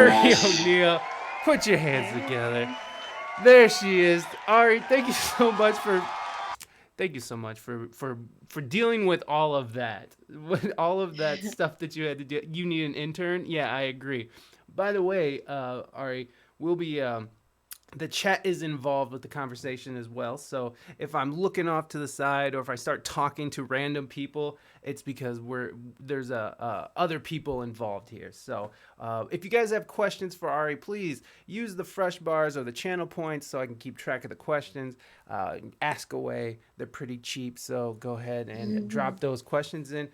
Ari O'Neal. Put your hands together. There she is. Ari, thank you so much for dealing with all of that. With all of that stuff that you had to do. You need an intern? Yeah, I agree. By the way, Ari, we'll be the chat is involved with the conversation as well. So if I'm looking off to the side or if I start talking to random people, it's because there's other people involved here. So if you guys have questions for Ari, please use the fresh bars or the channel points so I can keep track of the questions. Ask away. They're pretty cheap, so go ahead and drop those questions in.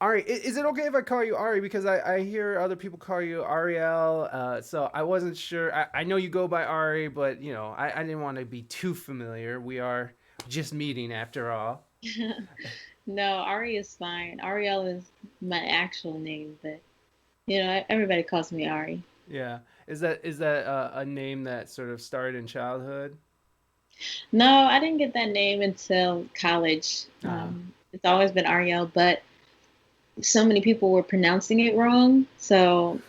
Ari, is it okay if I call you Ari? Because I hear other people call you Ariel. So I wasn't sure. I know you go by Ari, but I didn't want to be too familiar. We are just meeting after all. No, Ari is fine. Ariel is my actual name, but everybody calls me Ari. Yeah. Is that a name that sort of started in childhood? No, I didn't get that name until college. Uh, It's always been Ariel, but so many people were pronouncing it wrong. So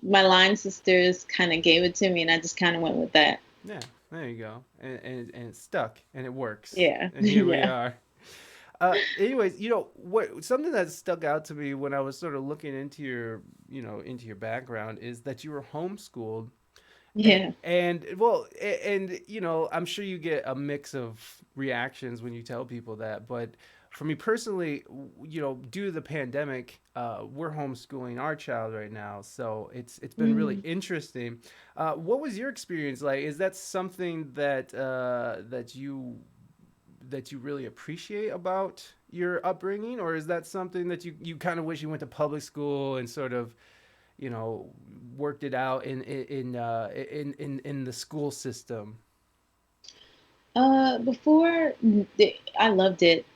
my line sisters kind of gave it to me, and I just kind of went with that. yeah. There you go. And it stuck and it works. Yeah, And here we yeah. are. Anyways, what something that stuck out to me when I was sort of looking into your background is that you were homeschooled. Yeah. And well, and I'm sure you get a mix of reactions when you tell people that, but for me personally, due to the pandemic, we're homeschooling our child right now, so it's been really Mhm. interesting. What was your experience like? Is that something that you really appreciate about your upbringing, or is that something that you kind of wish you went to public school and sort of you know worked it out in the school system? Before I loved it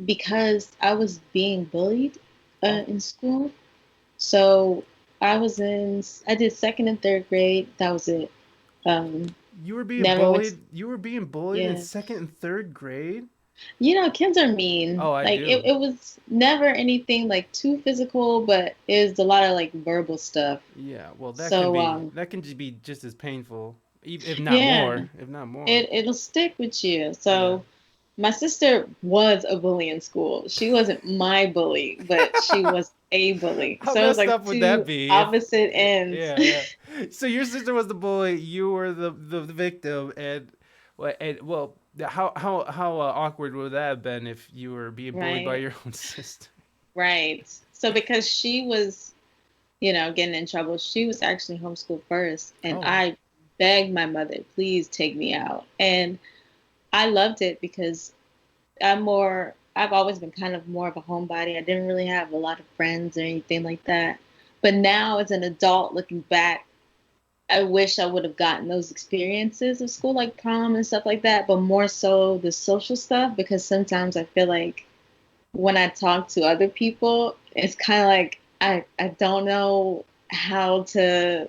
because I was being bullied Oh, in school. So I did second and third grade. That was it. Um, you were being Never went. bullied. You were being bullied in Yeah. second and third grade. Kids are mean. Oh, I Like it, do. it was never anything like too physical, but it was a lot of like verbal stuff. Yeah, well, So that can just be just as painful, if not yeah, more, if not more. it'll stick with you. Yeah. So my sister was a bully in school. She wasn't my bully, but she was a bully. How So it was messed like up would that two be if opposite ends. yeah, yeah. So your sister was the bully, you were the victim, and how awkward would that have been if you were being bullied by Right. your own sister? Right. So because she was, getting in trouble, she was actually homeschooled first. And Oh, I begged my mother, please take me out. And I loved it because I've always been kind of more of a homebody. I didn't really have a lot of friends or anything like that. But now as an adult looking back, I wish I would have gotten those experiences of school, like prom and stuff like that, but more so the social stuff because sometimes I feel like when I talk to other people, it's kind of like I don't know how to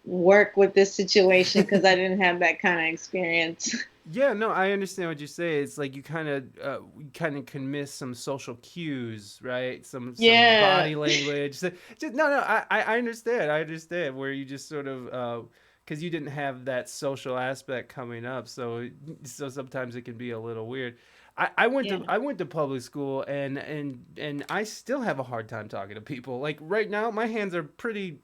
work with this situation because I didn't have that kind of experience. yeah, no, I understand what you say. It's like you kind of can miss some social cues, right? Some Yeah. body language. Just no, no. I understand. I understand where you just sort of because you didn't have that social aspect coming up, so sometimes it can be a little weird. I went to Yeah. I went to public school and I still have a hard time talking to people. Like right now, my hands are pretty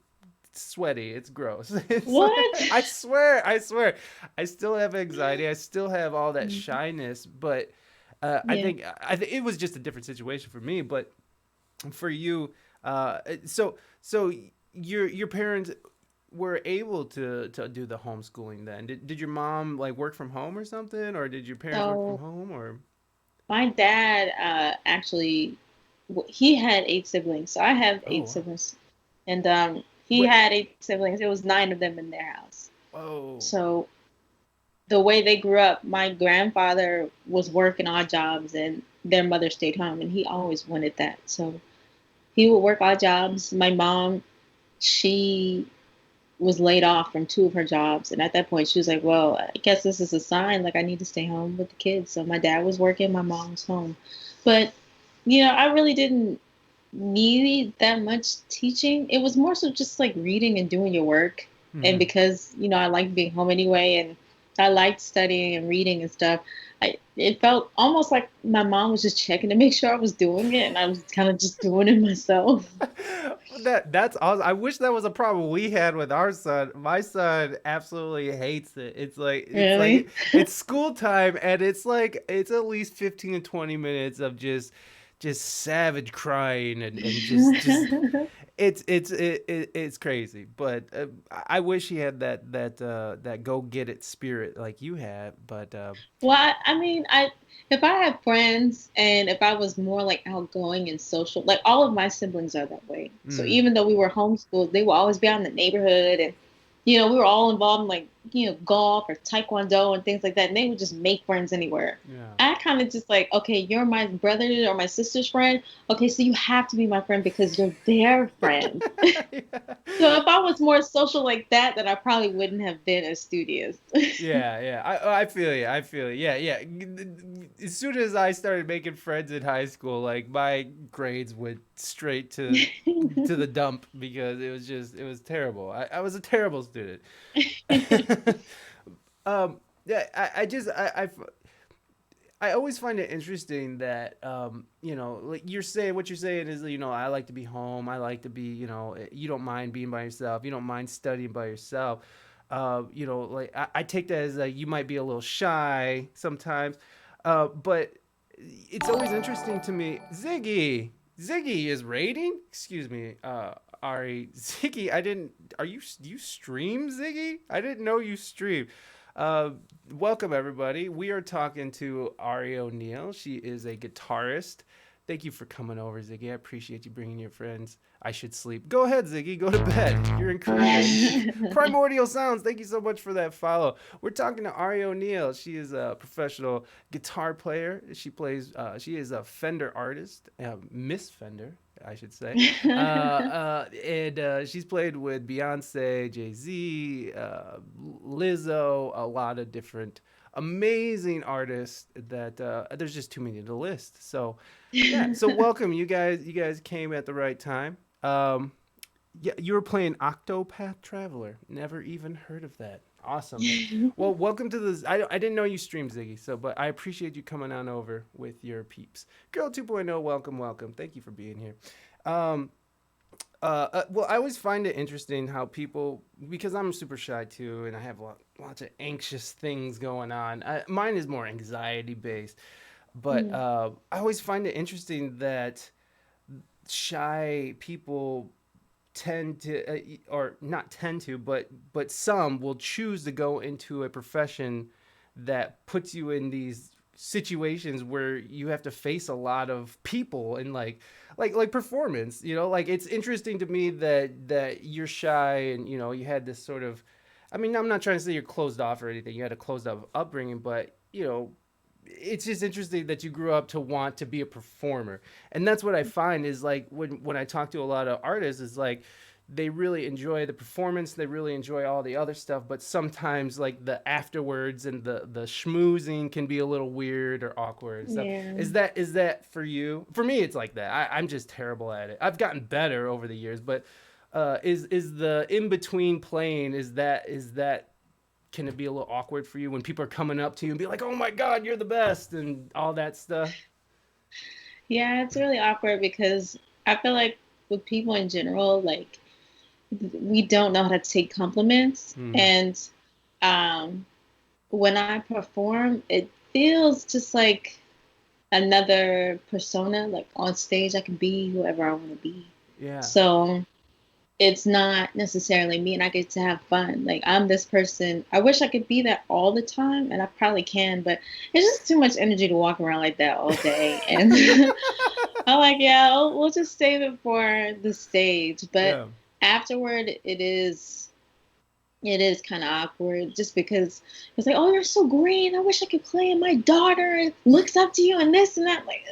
sweaty. It's gross. It's like, What? I swear, I still have anxiety. I still have all that Mhm. shyness. But I Yeah. think it was just a different situation for me. But for you, so your parents were able to do the homeschooling then. Did your mom like work from home or something, or did your parents work from So home or? my dad actually he had 8 siblings. So I have Oh eight wow. siblings, and he What? had 8 siblings. It was 9 of them in their house. Whoa. So the way they grew up, my grandfather was working odd jobs, and their mother stayed home, and he always wanted that. So he would work odd jobs. My mom, she was laid off from 2 of her jobs. And at that point, she was like, well, I guess this is a sign. Like, I need to stay home with the kids. So my dad was working, my mom was home. But, I really didn't need that much teaching. It was more so just like reading and doing your work. And Hmm. because, I like being home anyway and I liked studying and reading and stuff, it felt almost like my mom was just checking to make sure I was doing it and I was kind of just doing it myself. That's awesome. I wish that was a problem we had with our son. My son absolutely hates it. Really? It's school time and it's at least 15 to 20 minutes of just savage crying and just it's crazy. But I wish he had that go get it spirit like you had. But Well, I mean, if I had friends and if I was more like outgoing and social, like all of my siblings are that way. So mm, even though we were homeschooled, they would always be out in the neighborhood, and we were all involved in like golf or taekwondo and things like that. And they would just make friends anywhere. yeah. I kind of just like, okay, you're my brother or my sister's friend. Okay, so you have to be my friend because you're their friend. So if I was more social like that, then I probably wouldn't have been as studious. Yeah, yeah. I feel you. I feel you. Yeah, yeah. As soon as I started making friends in high school, like my grades went straight to the dump because it was terrible. I was a terrible student. Yeah, I always find it interesting that like you're saying what you're saying is I like to be home. I like to be you don't mind being by yourself. You don't mind studying by yourself. Like I take that as you might be a little shy sometimes, but it's always interesting to me. Ziggy is rating. Excuse me, Ari. Ziggy, I didn't. Do you stream Ziggy? I didn't know you stream. Uh, Welcome everybody. We are talking to Ari O'Neal. She is a guitarist. Thank you for coming over, Ziggy. I appreciate you bringing your friends. I should sleep. Go ahead, Ziggy. Go to bed. You're in Korea. Primordial Sounds. Thank you so much for that follow. We're talking to Ari O'Neal. She is a professional guitar player. She plays. She is a Fender artist, Miss Fender, I should say. And she's played with Beyonce, Jay Z, Lizzo, a lot of different amazing artists that there's just too many to list. So yeah, so welcome you guys. You guys came at the right time. Yeah, you were playing Octopath Traveler. Never even heard of that. Awesome. Well, welcome to this. I didn't know you streamed Ziggy, so but I appreciate you coming on over with your peeps. Girl 2.0, welcome, welcome. Thank you for being here. Um, well, I always find it interesting how people, because I'm super shy too, and I have lots of anxious things going on. Mine is more anxiety based, but Mm. I always find it interesting that shy people tend to or not tend to but some will choose to go into a profession that puts you in these situations where you have to face a lot of people and like performance, like it's interesting to me that you're shy and you had this sort of, I mean, I'm not trying to say you're closed off or anything, you had a closed off upbringing, but it's just interesting that you grew up to want to be a performer. And that's what I find is like when I talk to a lot of artists is like they really enjoy the performance, they really enjoy all the other stuff, but sometimes like the afterwards and the schmoozing can be a little weird or awkward and stuff. Yeah. Is that for you? For me it's like that. I'm just terrible at it. I've gotten better over the years, but is the in between playing, is that can it be a little awkward for you when people are coming up to you and be like, "Oh my God, you're the best," and all that stuff? Yeah, it's really awkward because I feel like with people in general, like we don't know how to take compliments. Hmm. And um, when I perform, it feels just like another persona. Like on stage, I can be whoever I want to be. Yeah. So it's not necessarily me, and I get to have fun. Like I'm this person. I wish I could be that all the time, and I probably can, but it's just too much energy to walk around like that all day. And I'm like, yeah, we'll just save it for the stage. But Yeah. afterward, it is kind of awkward just because it's like, oh, you're so great. I wish I could play. And my daughter looks up to you and this and that. Like,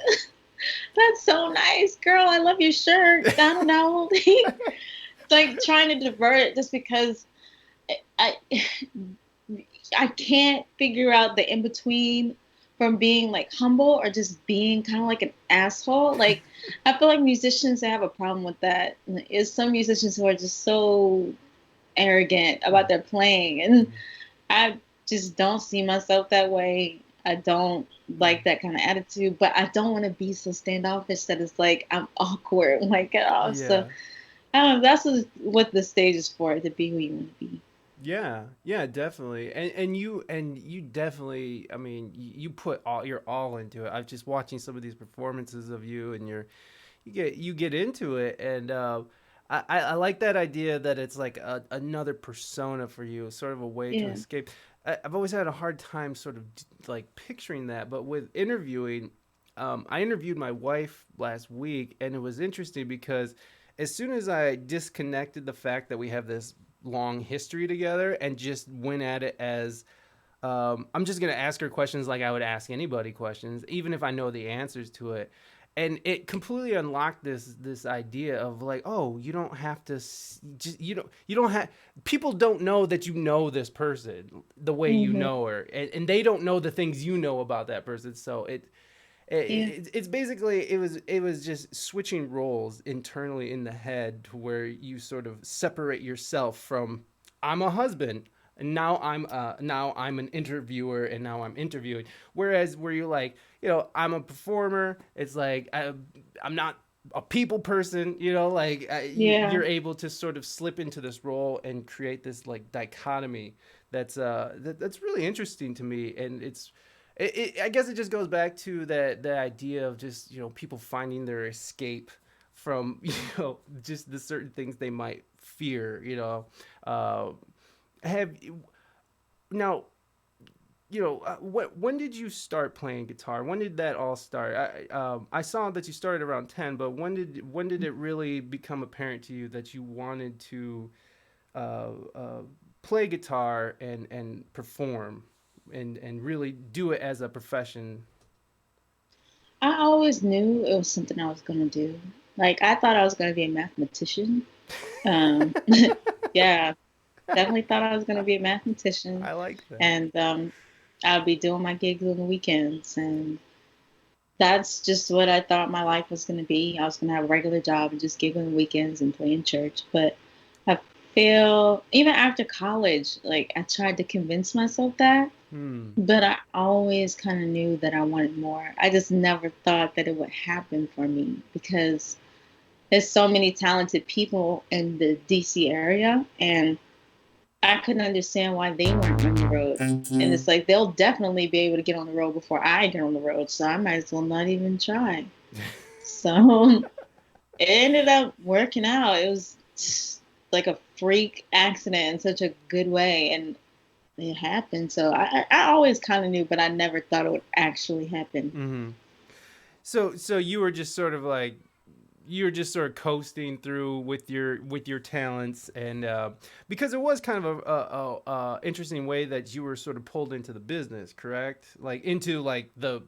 that's so nice, girl. I love your shirt. I don't know. It's like trying to divert it just because I I can't figure out the in between from being like humble or just being kind of like an asshole. Like I feel like musicians that have a problem with that is some musicians who are just so arrogant about their playing, and I just don't see myself that way. I don't like that kind of attitude, but I don't want to be so standoffish that it's like I'm awkward. Like, oh, so Yeah. I don't know. That's what the stage is for, to be who you want to be. Yeah, yeah, definitely, and you definitely. I mean, you put all your all into it. I'm just watching some of these performances of you, and you get into it, and I like that idea that it's like another persona for you, sort of a way to Yeah. escape. I've always had a hard time sort of like picturing that, but with interviewing, I interviewed my wife last week, and it was interesting because as soon as I disconnected the fact that we have this long history together and just went at it as I'm just gonna ask her questions like I would ask anybody questions, even if I know the answers to it. And it completely unlocked this idea of like, oh, you don't have to just you don't have people don't know that you know this person the way you Hmm. know her, and they don't know the things you know about that person. So Yeah. it's basically it was just switching roles internally in the head to where you sort of separate yourself from I'm a husband and now I'm an interviewer and now I'm interviewing, whereas where you're like, I'm a performer, it's like I'm not a people person, like Yeah. you're able to sort of slip into this role and create this like dichotomy that's really interesting to me. And I guess it just goes back to the idea of just people finding their escape from just the certain things they might fear. Uh, have now when did you start playing guitar? When did that all start? I saw that you started around 10, but when did it really become apparent to you that you wanted to uh, uh, play guitar and perform and really do it as a profession? I always knew it was something I was gonna do. Like I thought I was gonna be a mathematician. Um, yeah, definitely thought I was gonna be a mathematician, I like that. and I'll be doing my gigs on the weekends, and that's just what I thought my life was going to be. I was going to have a regular job and just gig on the weekends and play in church. But I feel, even after college, like I tried to convince myself that, Hmm. but I always kind of knew that I wanted more. I just never thought that it would happen for me because there's so many talented people in the DC area, and I couldn't understand why they weren't on the road. And it's like they'll definitely be able to get on the road before I get on the road, so I might as well not even try. So it ended up working out. It was like a freak accident in such a good way, and it happened. So I always kind of knew, but I never thought it would actually happen. Mm-hmm. So you were just sort of like you were just sort of coasting through with your talents, and because it was kind of a interesting way that you were sort of pulled into the business, correct? Like into the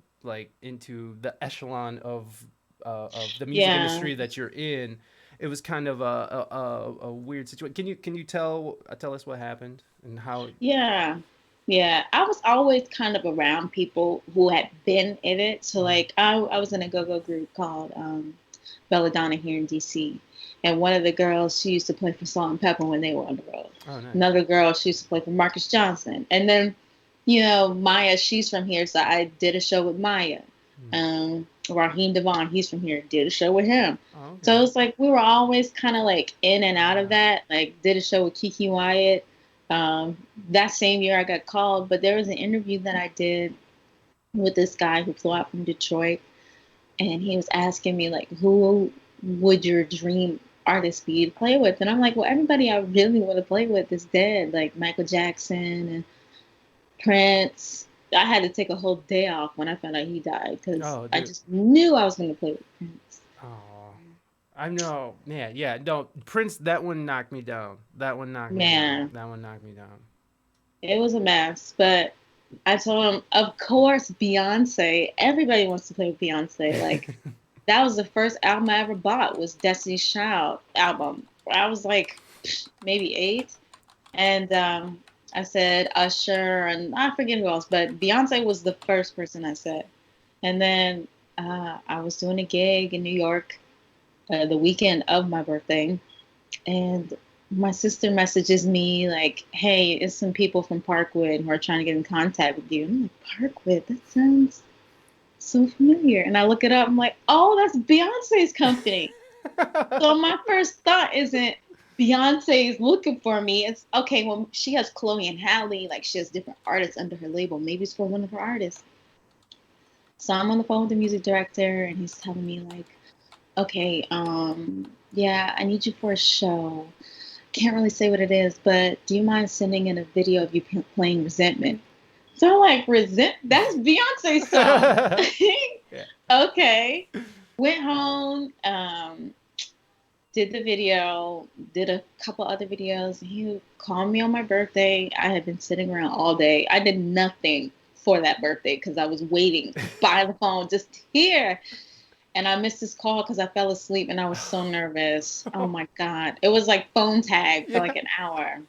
echelon of the music Yeah, industry that you're in. It was kind of a weird situation. Can you tell us what happened and how? yeah, yeah. I was always kind of around people who had been in it. So Mm. like I was in a go-go group called Belladonna here in DC. And one of the girls, she used to play for Salt and Pepper when they were on the road. Oh, nice. Another girl, she used to play for Marcus Johnson. And then, Maya, she's from here, so I did a show with Maya. Mm. Raheem Devon, he's from here, did a show with him. Oh, So okay. it's like we were always kind of like in and out of that. Like did a show with Kiki Wyatt. That same year I got called, but there was an interview that I did with this guy who flew out from Detroit, and he was asking me like, who would your dream artist be to play with? And I'm like, well, everybody I really want to play with is dead, like Michael Jackson and Prince. I had to take a whole day off when I found out he died because Oh, I dude. just knew I was going to play with Prince. Oh, I know. Yeah, yeah. No, Prince. That one knocked me down. That one knocked me down. Man, That one knocked me down. it was a mess, but I told him, of course, Beyonce. Everybody wants to play with Beyonce. Like that was the first album I ever bought was Destiny's Child album. I was like maybe 8, and I said Usher, and I forget who else, but Beyonce was the first person I said. And then I was doing a gig in New York the weekend of my birthday, and my sister messages me like, "Hey, it's some people from Parkwood who are trying to get in contact with you." I'm like, "Parkwood? That sounds so familiar." And I look it up. I'm like, "Oh, that's Beyonce's company." So my first thought isn't Beyonce's looking for me. It's okay. Well, she has Chloe and Halle. Like she has different artists under her label. Maybe it's for one of her artists. So I'm on the phone with the music director, and he's telling me like, "Okay, yeah, I need you for a show. Can't really say what it is, but do you mind sending in a video of you playing Resentment?" So I'm like, "Resent? That's Beyonce's song." Yeah. Okay. Went home, did the video, did a couple other videos. He called me on my birthday. I had been sitting around all day. I did nothing for that birthday because I was waiting by the phone just to hear. And I missed his call because I fell asleep and I was so nervous. Oh my God. It was like phone tag for Yeah. like an hour.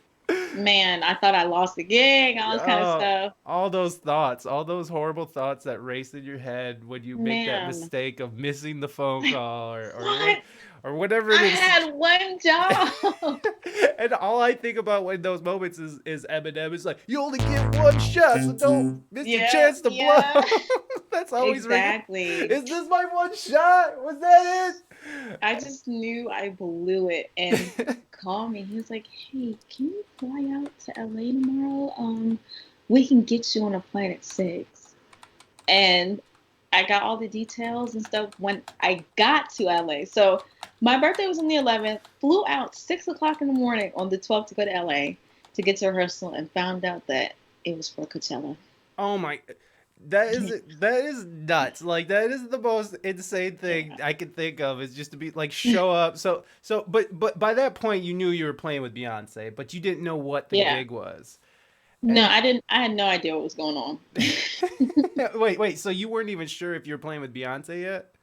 Man, I thought I lost the gig, all this kind of Oh, stuff. all those thoughts, all those horrible thoughts that race in your head when you make that Man, mistake of missing the phone call what? or whatever it I is. had one job. And all I think about in those moments is Eminem is like, you only get one shot, so don't miss your Yeah, chance to blow. yeah, That's always ringing. exactly. Is this my one shot? Was that I just knew I blew it. And it? he called me. He was like, "Hey, can you fly out to LA tomorrow? We can get you on a flight at 6." And I got all the details and stuff when I got to LA. So my birthday was on the 11th, flew out 6 o'clock in the morning on the 12th to go to LA to get to rehearsal and found out that it was for Coachella. Oh my, that is nuts. Like that is the most insane thing Yeah. I can think of is just to be like show up. But by that point you knew you were playing with Beyonce, but you didn't know what the Yeah. gig was. No, And I didn't. I had no idea what was going on. wait, so you weren't even sure if you were playing with Beyonce yet?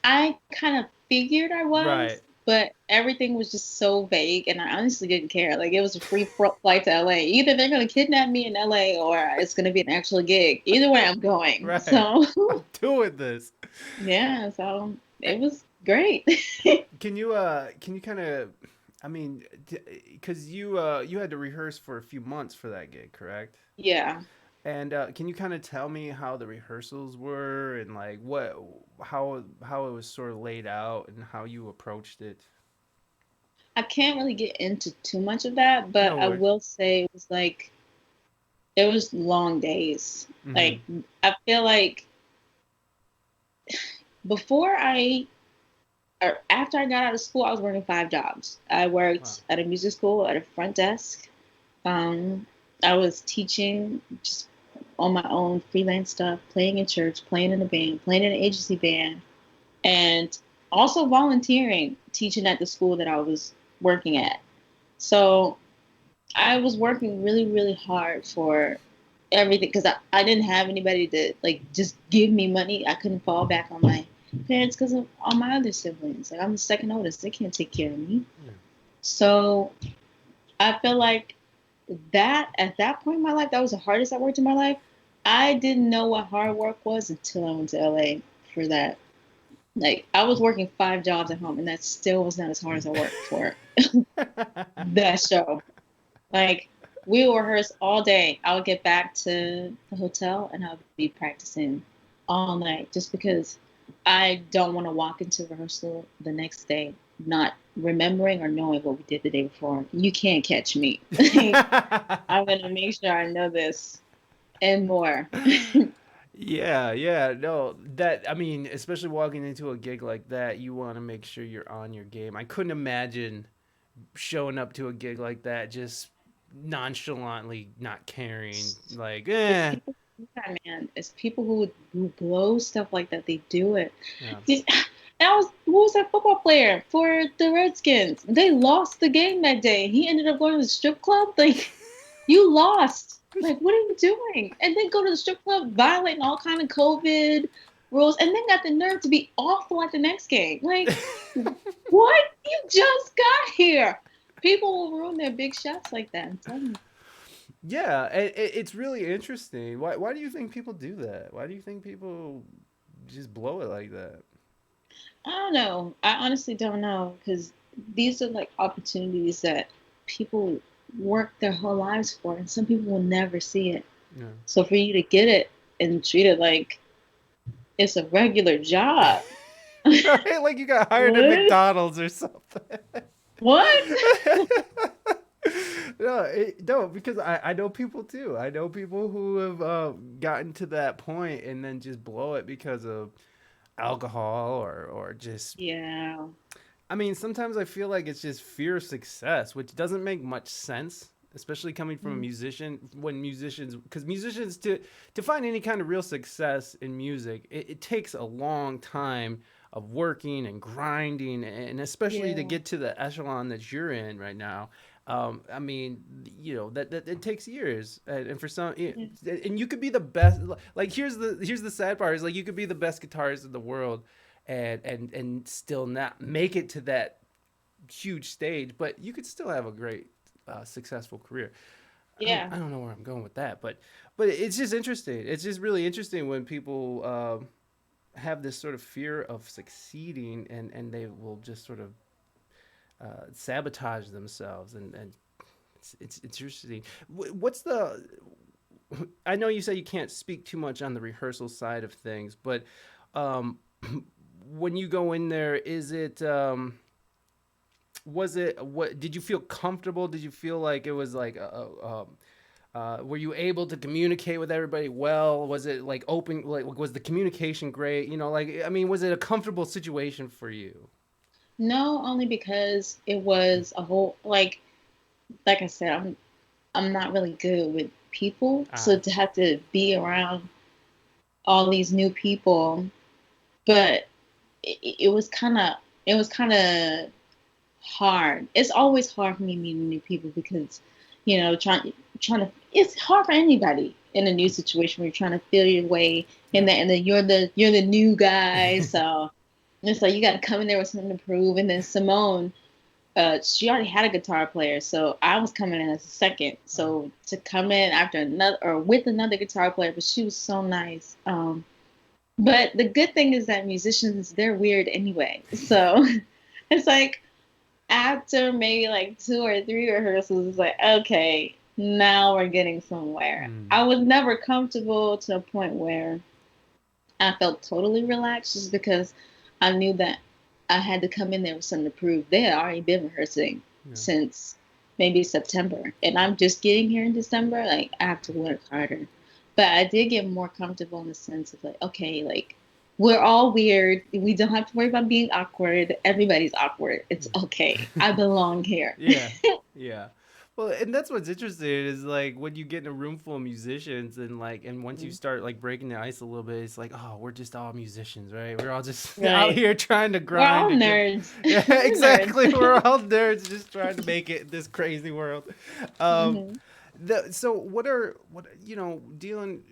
I kind of figured I Right. was, but everything was just so vague, and I honestly didn't care. Like it was a free flight to LA. Either they're gonna kidnap me in LA, or it's gonna be an actual gig. Either way, I'm going. Right. So I'm doing this. yeah, so it was great. Can you kind of I mean, cuz you had to rehearse for a few months for that gig, correct? Yeah, And can you kind of tell me how the rehearsals were and like how it was sort of laid out and how you approached it? I can't really get into too much of that, but No I worries. will say it was like it was long days. Mm-hmm. Like I feel like before I or after I got out of school, I was working 5 jobs. I Wow. worked at a music school at a front desk. Um, I was teaching just on my own freelance stuff, playing in church, playing in a band, playing in an agency band, and also volunteering, teaching at the school that I was working at. So I was working really, really hard for everything because I didn't have anybody to like just give me money. I couldn't fall back on my parents because of all my other siblings. Like I'm the second oldest, they can't take care of me. Yeah. So I feel like that at that point in my life, that was the hardest I worked in my life. I didn't know what hard work was until I went to LA for that. Like I was working 5 jobs at home, and that still was not as hard as I worked for that show. Like we would rehearse all day. I would get back to the hotel and I would be practicing all night just because I don't want to walk into rehearsal the next day not remembering or knowing what we did the day before. You can't catch me. I'm gonna make sure I know this and more. Yeah, yeah, no, that I mean, especially walking into a gig like that, you want to make sure you're on your game. I couldn't imagine showing up to a gig like that just nonchalantly not caring, like, It's eh, people who do that, man. It's people who blow stuff like that. They do it. yeah. These, that was who was that football player for the Redskins? They lost the game that day. He ended up going to the strip club. Like you lost. Like what are you doing? And then go to the strip club, violating all kind of COVID rules, and then got the nerve to be awful at the next game. Like what? You just got here. People will ruin their big shots like that. I'm telling you. Yeah, it's really interesting. Why do you think people do that? Why do you think people just blow it like that? I don't know. I honestly don't know because these are like opportunities that people work their whole lives for, and some people will never see it. Yeah. So for you to get it and treat it like it's a regular job, Right? Like you got hired at what? McDonald's or something. What? No, because I know people too. I know people who have gotten to that point and then just blow it because of alcohol or just. Yeah. I mean, sometimes I feel like it's just fear of success, which doesn't make much sense, especially coming from a Mm. musician. When musicians, because musicians to find any kind of real success in music, it takes a long time of working and grinding, and especially to Yeah. get to the echelon that you're in right now. I mean, that it takes years, and for some, Yeah. and you could be the best. Like here's the sad part is like you could be the best guitarist in the world, and still not make it to that huge stage, but you could still have a great successful career. Yeah. I don't know where I'm going with that, but it's just interesting. It's just really interesting when people have this sort of fear of succeeding, and they will just sort of sabotage themselves, and it's interesting. What's the I know you say you can't speak too much on the rehearsal side of things, but um, when you go in there, is it was it what did you feel comfortable? Did you feel like it was like were you able to communicate with everybody well? Was it like open? Like was the communication great? Like I mean, was it a comfortable situation for you? No, only because it was a whole like I said, I'm not really good with people, Ah, so to have to be around all these new people, but it was kind of hard. It's always hard for me meeting new people because, trying to it's hard for anybody in a new situation where you're trying to feel your way yeah. and then you're the new guy, so it's like you got to come in there with something to prove. And then Simone, she already had a guitar player, so I was coming in as a second. Oh, So to come in after another or with another guitar player, but she was so nice. But the good thing is that musicians, they're weird anyway. So it's like after maybe like two or three rehearsals, it's like, okay, now we're getting somewhere. mm, I was never comfortable to a point where I felt totally relaxed just because I knew that I had to come in there with something to prove. They had already been rehearsing yeah. since maybe September, and I'm just getting here in December. Like, I have to work harder. But I did get more comfortable in the sense of like, okay, like, we're all weird. We don't have to worry about being awkward. Everybody's awkward. It's okay. I belong here. Yeah, yeah. Well, and that's what's interesting is like when you get in a room full of musicians and once you start like breaking the ice a little bit, it's like, oh, we're just all musicians, right? We're all just out Right. here trying to We're all grind and get. nerds. Yeah, We're nerds. exactly. We're all nerds just trying to make it in this crazy world. Um, Hmm. so what dealing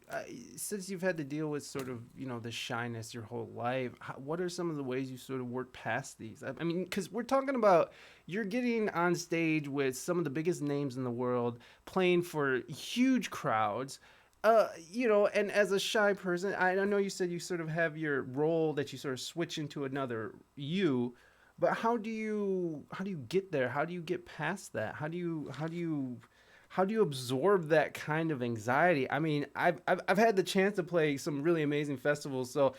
since you've had to deal with sort of the shyness your whole life, what are some of the ways you sort of work past these? I mean, because we're talking about you're getting on stage with some of the biggest names in the world, playing for huge crowds. And as a shy person, I know you said you sort of have your role that you sort of switch into another you, but how do you get there? How do you get past that? How do you absorb that kind of anxiety? I mean, I've had the chance to play some really amazing festivals, so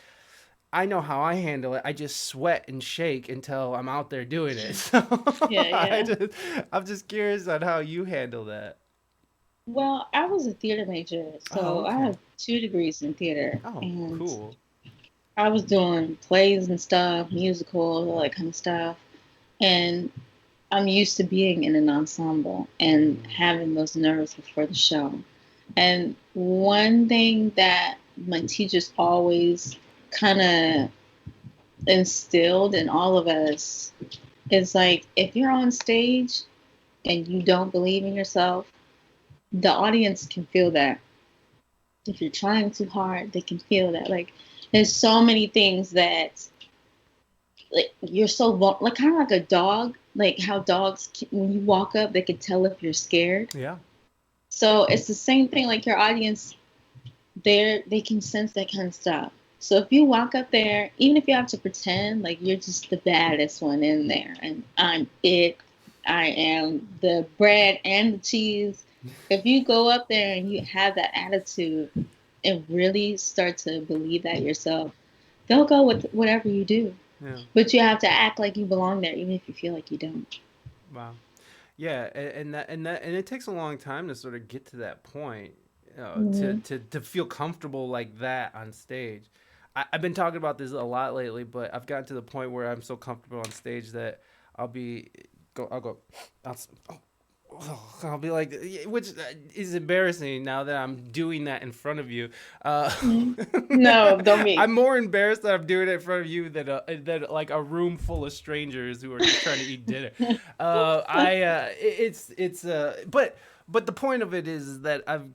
I know how I handle it. I just sweat and shake until I'm out there doing it. So Yeah, I yeah. just, I'm just curious on how you handle that. Well, I was a theater major, Oh, so I okay. have 2 degrees in theater, Oh, and cool. I was doing plays and stuff, musicals, all that kind of stuff. And I'm used to being in an ensemble and Mm, having those nerves before the show. And one thing that my teachers always kind of instilled in all of us is like, if you're on stage and you don't believe in yourself, the audience can feel that. If you're trying too hard, they can feel that. Like, there's so many things that, like, you're so like kind of like a dog, like how dogs, when you walk up, they can tell if you're scared. yeah. So it's the same thing. Like your audience, they can sense that kind of stuff. So if you walk up there, even if you have to pretend like you're just the baddest one in there, and I'm it, I am the bread and the cheese. If you go up there and you have that attitude and really start to believe that yourself, they'll go with whatever you do. Yeah. But you have to act like you belong there, even if you feel like you don't. Wow. Yeah, and it takes a long time to sort of get to that point, Hmm. to feel comfortable like that on stage. I've been talking about this a lot lately, but I've gotten to the point where I'm so comfortable on stage that I'll be I'll go I'll, oh, I'll be like, which is embarrassing now that I'm doing that in front of you. Uh, No, don't be. I'm more embarrassed that I'm doing it in front of you than like a room full of strangers who are just trying to eat dinner. But the point of it is that I've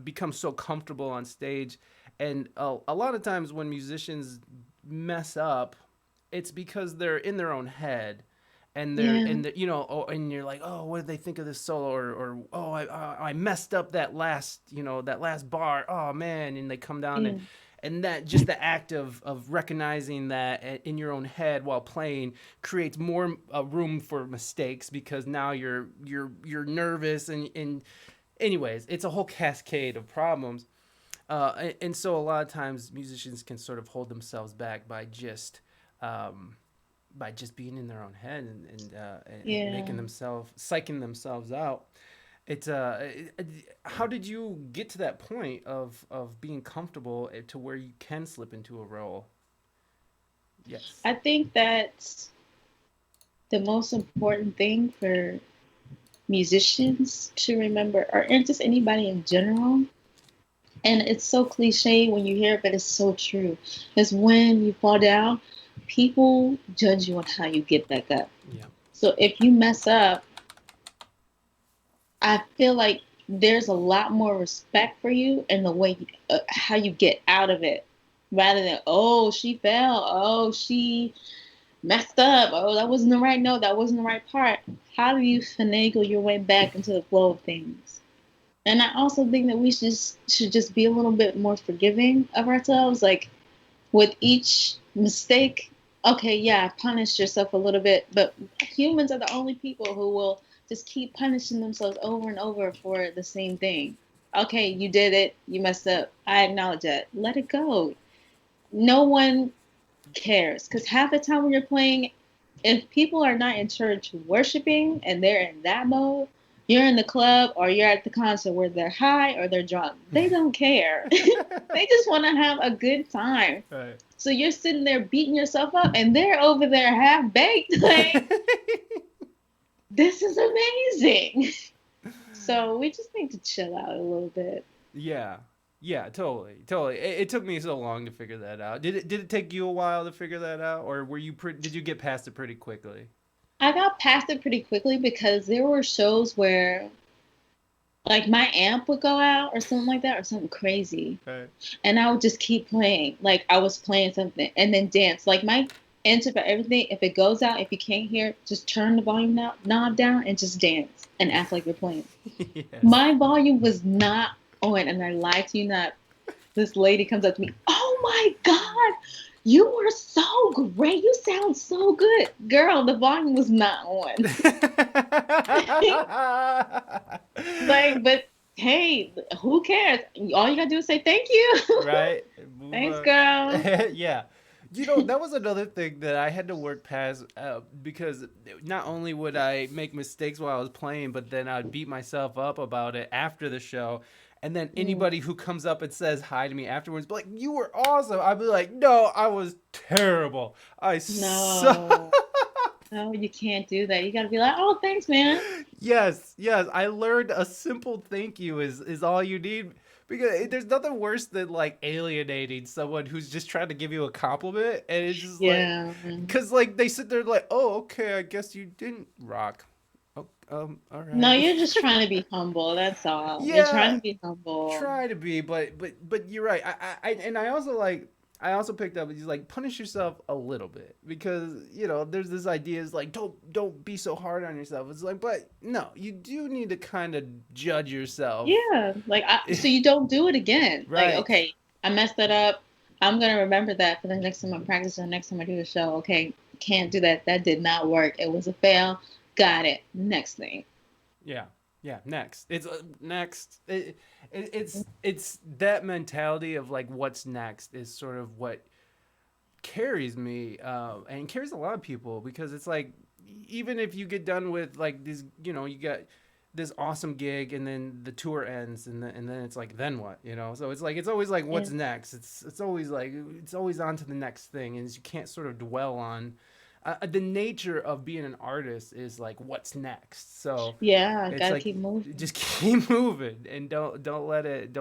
become so comfortable on stage, and a lot of times when musicians mess up, it's because they're in their own head, and they're Yeah, and the, you know oh, and you're like, oh, what did they think of this solo, or oh, I messed up that last, that last bar, oh man, and they come down, yeah, and that just the act of recognizing that in your own head while playing creates more room for mistakes, because now you're nervous, and anyways, it's a whole cascade of problems. And so a lot of times musicians can sort of hold themselves back um, by just being in their own head, and yeah. making themselves psyching themselves out. It's how did you get to that point of being comfortable to where you can slip into a role? Yes. I think that's the most important thing for musicians to remember, or and just anybody in general. And it's so cliche when you hear it, but it's so true. Is when you fall down, people judge you on how you get back up. Yeah. So if you mess up, I feel like there's a lot more respect for you in the way how you get out of it, rather than oh she fell, oh she messed up, oh that wasn't the right note, that wasn't the right part. How do you finagle your way back into the flow of things? And I also think that we should just be a little bit more forgiving of ourselves. Like with each mistake, okay, yeah, punish yourself a little bit, but humans are the only people who will just keep punishing themselves over and over for the same thing. Okay, you did it, you messed up. I acknowledge that. Let it go. No one cares because half the time when you're playing, if people are not in church worshiping and they're in that mode, you're in the club or you're at the concert where they're high or they're drunk. They don't care. They just want to have a good time. Right. So you're sitting there beating yourself up and they're over there half baked. Like, this is amazing. So we just need to chill out a little bit. Yeah. Yeah, totally. Totally. It took me so long to figure that out. Did it take you a while to figure that out, or did you get past it pretty quickly? I got past it pretty quickly because there were shows where like my amp would go out or something like that or something crazy, Right. and I would just keep playing like I was playing something and then dance. Like my answer for everything, if it goes out, if you can't hear it, just turn the volume knob down and just dance and act like you're playing. Yes. My volume was not on, and I lie to you not. This lady comes up to me, oh my God, you were so great. You sound so good. Girl, the volume was not on. Like, but hey, who cares? All you gotta do is say thank you. Right? Move Thanks, on. girl. Yeah. That was another thing that I had to work past, because not only would I make mistakes while I was playing, but then I'd beat myself up about it after the show. And then Mm, anybody who comes up and says hi to me afterwards, be like, "You were awesome." I'd be like, "No, I was terrible. I suck." no, no, you can't do that. You gotta be like, oh, thanks, man. Yes, yes. I learned a simple thank you is all you need, because there's nothing worse than like alienating someone who's just trying to give you a compliment, and it's just like, Yeah. because like they sit there like, oh, okay, I guess you didn't rock. Oh, all No, right. you're just trying to be humble. That's all. You're trying Yeah, to be humble. try to be, but you're right. And I also like. I also picked up, he's like, punish yourself a little bit, because there's this idea is like, don't be so hard on yourself. It's like, but no, you do need to kind of judge yourself. Yeah, like so you don't do it again. Like, Right. okay, I messed that up. I'm gonna remember that for the next time I practice or the next time I do the show. Okay, can't do that. That did not work. It was a fail. Got it. Next thing. Yeah. Yeah. Next. It's next. It's that mentality of like what's next is sort of what carries me, and carries a lot of people, because it's like, even if you get done with like these, you got this awesome gig, and then the tour ends, and then it's like, then what, so it's like, it's always like, Yeah. what's next. It's always like, it's always on to the next thing, and you can't sort of dwell on, the nature of being an artist is like, what's next. So Yeah, it's gotta like, keep moving. just keep moving, and don't let it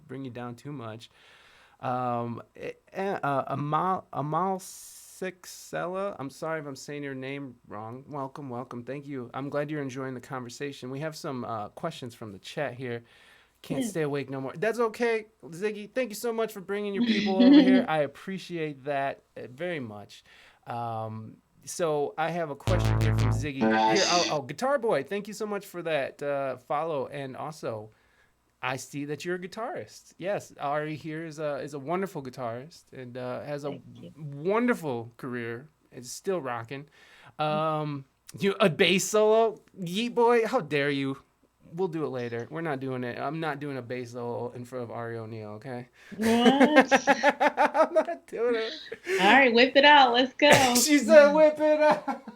bring you down too much. Amal Sixella. I'm sorry if I'm saying your name wrong. Welcome, welcome. Thank you. I'm glad you're enjoying the conversation. We have some questions from the chat here. Can't Yeah. stay awake no more. That's okay, Ziggy. Thank you so much for bringing your people over here. I appreciate that, very much. So I have a question here from Ziggy. Here, Guitar Boy. Thank you so much for that, follow, and also, I see that you're a guitarist. Yes, Ari here is a wonderful guitarist, and has a Thank you. wonderful career. It's still rocking. A bass solo, Yeet Boy. How dare you? We'll do it later. We're not doing it. I'm not doing a bass solo in front of Ari O'Neal. Okay. What? I'm not doing it. All right, whip it out. Let's go. She said, "Whip it up."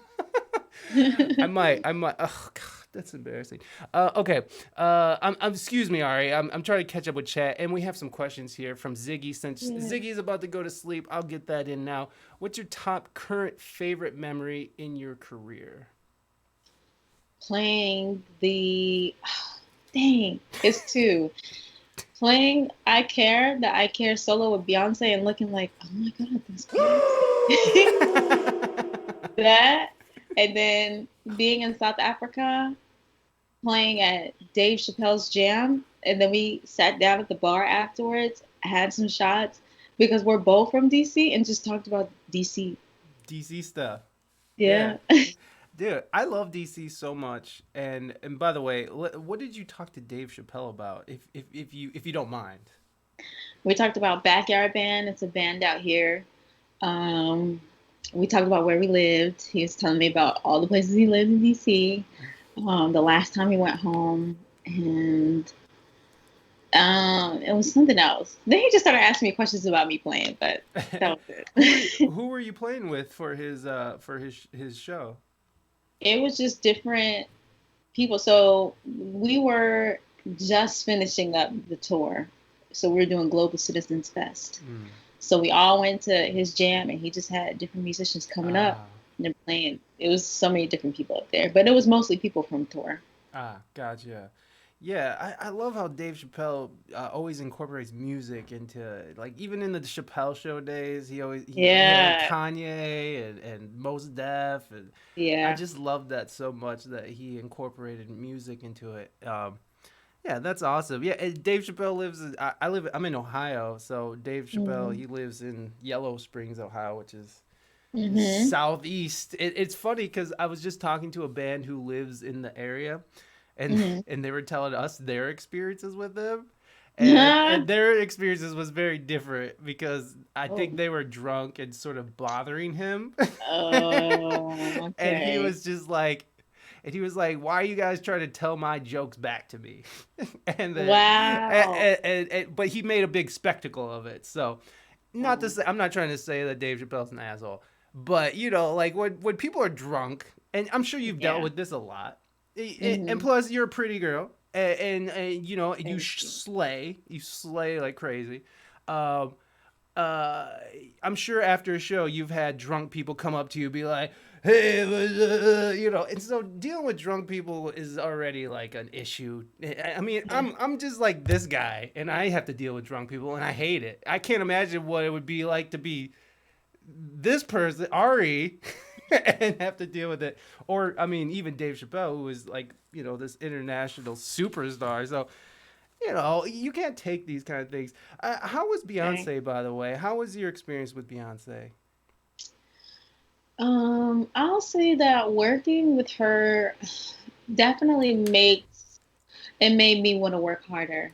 I might. I might. Oh God, that's embarrassing. Okay. Excuse me, Ari. I'm trying to catch up with chat, and we have some questions here from Ziggy. Since Yeah. Ziggy's about to go to sleep, I'll get that in now. What's your top current favorite memory in your career? Playing the dang, it's two. Playing I Care, the I Care solo with Beyonce and looking like, oh my God, that's Beyonce. That, and then being in South Africa, playing at Dave Chappelle's Jam, and then we sat down at the bar afterwards, had some shots because we're both from DC and just talked about DC. DC stuff. Yeah. Yeah. Dude, I love DC so much. And by the way, what did you talk to Dave Chappelle about, if you don't mind? We talked about Backyard Band. It's a band out here. Um, we talked about where we lived. He was telling me about all the places he lived in DC. The last time he went home, and it was something else. Then he just started asking me questions about me playing, but that was it. Who were you playing with for his show? It was just different people. So we were just finishing up the tour. So we were doing Global Citizens Fest. Mm. So we all went to his jam, and he just had different musicians coming up Ah, and they're playing. It was so many different people up there, but it was mostly people from tour. gotcha. Yeah, I love how Dave Chappelle, always incorporates music into, like, even in the Chappelle Show days. He had Yeah, Kanye and Mos Def, and I yeah. just love that so much that he incorporated music into it. Yeah, that's awesome. Yeah, and Dave Chappelle lives. I'm in Ohio, so Dave Chappelle, Mm-hmm. he lives in Yellow Springs, Ohio, which is Mm-hmm. southeast. It's funny because I was just talking to a band who lives in the area, and Mm-hmm. and they were telling us their experiences with them, and their experiences was very different, because I think Oh, they were drunk and sort of bothering him, oh, and he okay. was just like. And he was like, "Why are you guys trying to tell my jokes back to me?" and then, Wow. but he made a big spectacle of it. So, not to Oh, say, I'm not trying to say that Dave Chappelle's an asshole, but like, when people are drunk, and I'm sure you've dealt yeah. with this a lot, and Mm-hmm. plus you're a pretty girl, and you Thank you. slay like crazy. Um, uh, I'm sure after a show you've had drunk people come up to you, be like, "Hey," and so dealing with drunk people is already like an issue. I mean, Yeah. I'm just like this guy, and I have to deal with drunk people, and I hate it. I can't imagine what it would be like to be this person, Ari, and have to deal with it. Or, I mean, even Dave Chappelle, who is like, this international superstar. So you can't take these kind of things. How was Okay. Beyonce, by the way? How was your experience with Beyonce? I'll say that working with her definitely makes it made me want to work harder.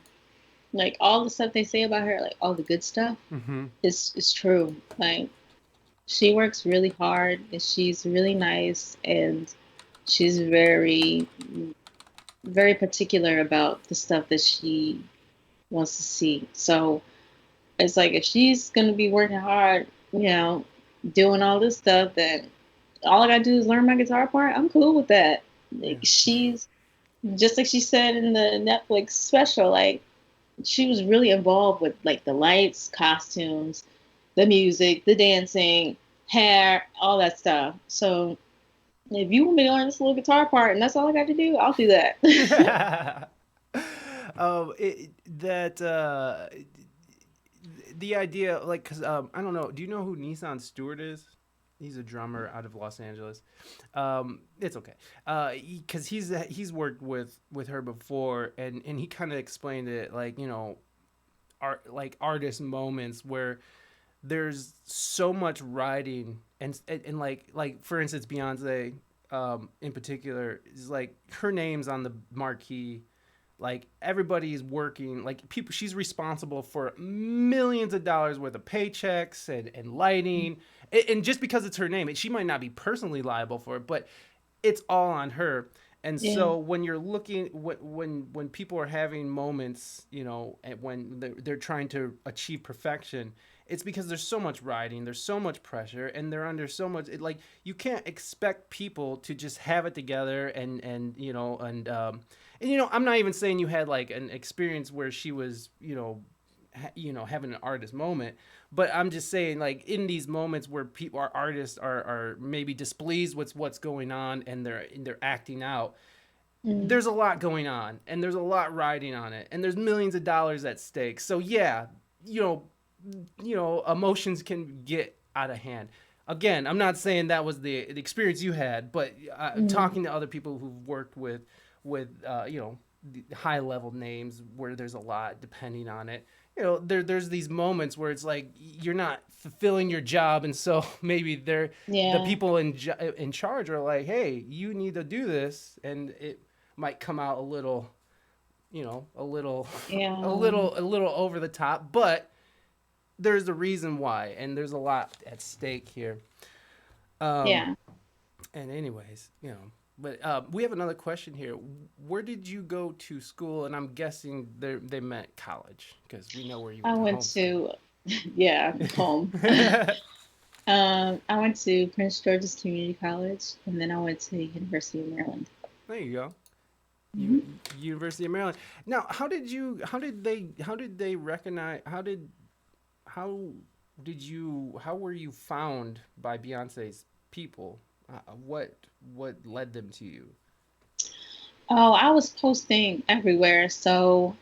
Like all the stuff they say about her, like all the good stuff, Mm-hmm. is true. Like she works really hard and she's really nice and she's very particular about the stuff that she wants to see. So it's like if she's gonna be working hard, doing all this stuff, then all I gotta do is learn my guitar part. I'm cool with that. Yeah. Like she's just like she said in the Netflix special, like she was really involved with like the lights, costumes, the music, the dancing, hair, all that stuff. So if you want me to learn this little guitar part and that's all I got to do, I'll do that. That the idea, like, cause I don't know. Do you know who Nissan Stewart is? He's a drummer out of Los Angeles. It's okay, cause he's worked with her before, and he kind of explained it like artist moments where there's so much writing and like for instance Beyonce in particular is like her name's on the marquee, like everybody's working, like people, she's responsible for millions of dollars worth of paychecks and lighting, and just because it's her name, she might not be personally liable for it, but it's all on her. And Yeah, so when you're looking when people are having moments, and when they're trying to achieve perfection, it's because there's so much riding, there's so much pressure, and they're under so much like you can't expect people to just have it together and I'm not even saying you had like an experience where she was having an artist moment, but I'm just saying like in these moments where people our artists are maybe displeased with what's going on and they're acting out, mm, there's a lot going on and there's a lot riding on it and there's millions of dollars at stake. So yeah, you know emotions can get out of hand. Again, I'm not saying that was the experience you had, but mm, talking to other people who've worked with high level names where there's a lot depending on it. There's these moments where it's like you're not fulfilling your job, and so maybe the yeah, people in charge are like, hey, you need to do this, and it might come out a little, a little, yeah, a little over the top, but there's a reason why, and there's a lot at stake here. Um, yeah. and anyways, but we have another question here. Where did you go to school? And I'm guessing they meant college because we know where you I went to went homeschool. to, yeah, home. There I went to Prince George's Community College, and then I went to the University of Maryland. you go. Hmm. University of Maryland. Now, how did they recognize? How how were you found by Beyonce's people? What led them to you? Oh, I was posting everywhere, so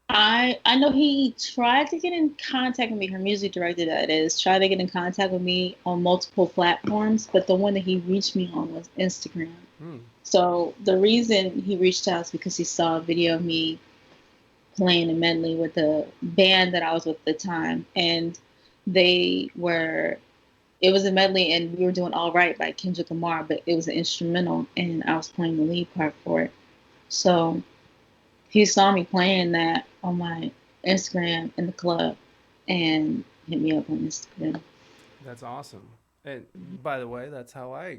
I know he tried to get in contact with me. Her music director, that is, tried to get in contact with me on multiple platforms, but the one that he reached me on was Instagram. Hmm. So the reason he reached out is because he saw a video of me playing a medley with the band that I was with at the time, and they were it was a medley, and we were doing "All Right" by Kendrick Lamar, but it was an instrumental, and I was playing the lead part for it. So he saw me playing that on my Instagram in the club, and hit me up on Instagram. That's awesome. And by the way, that's how I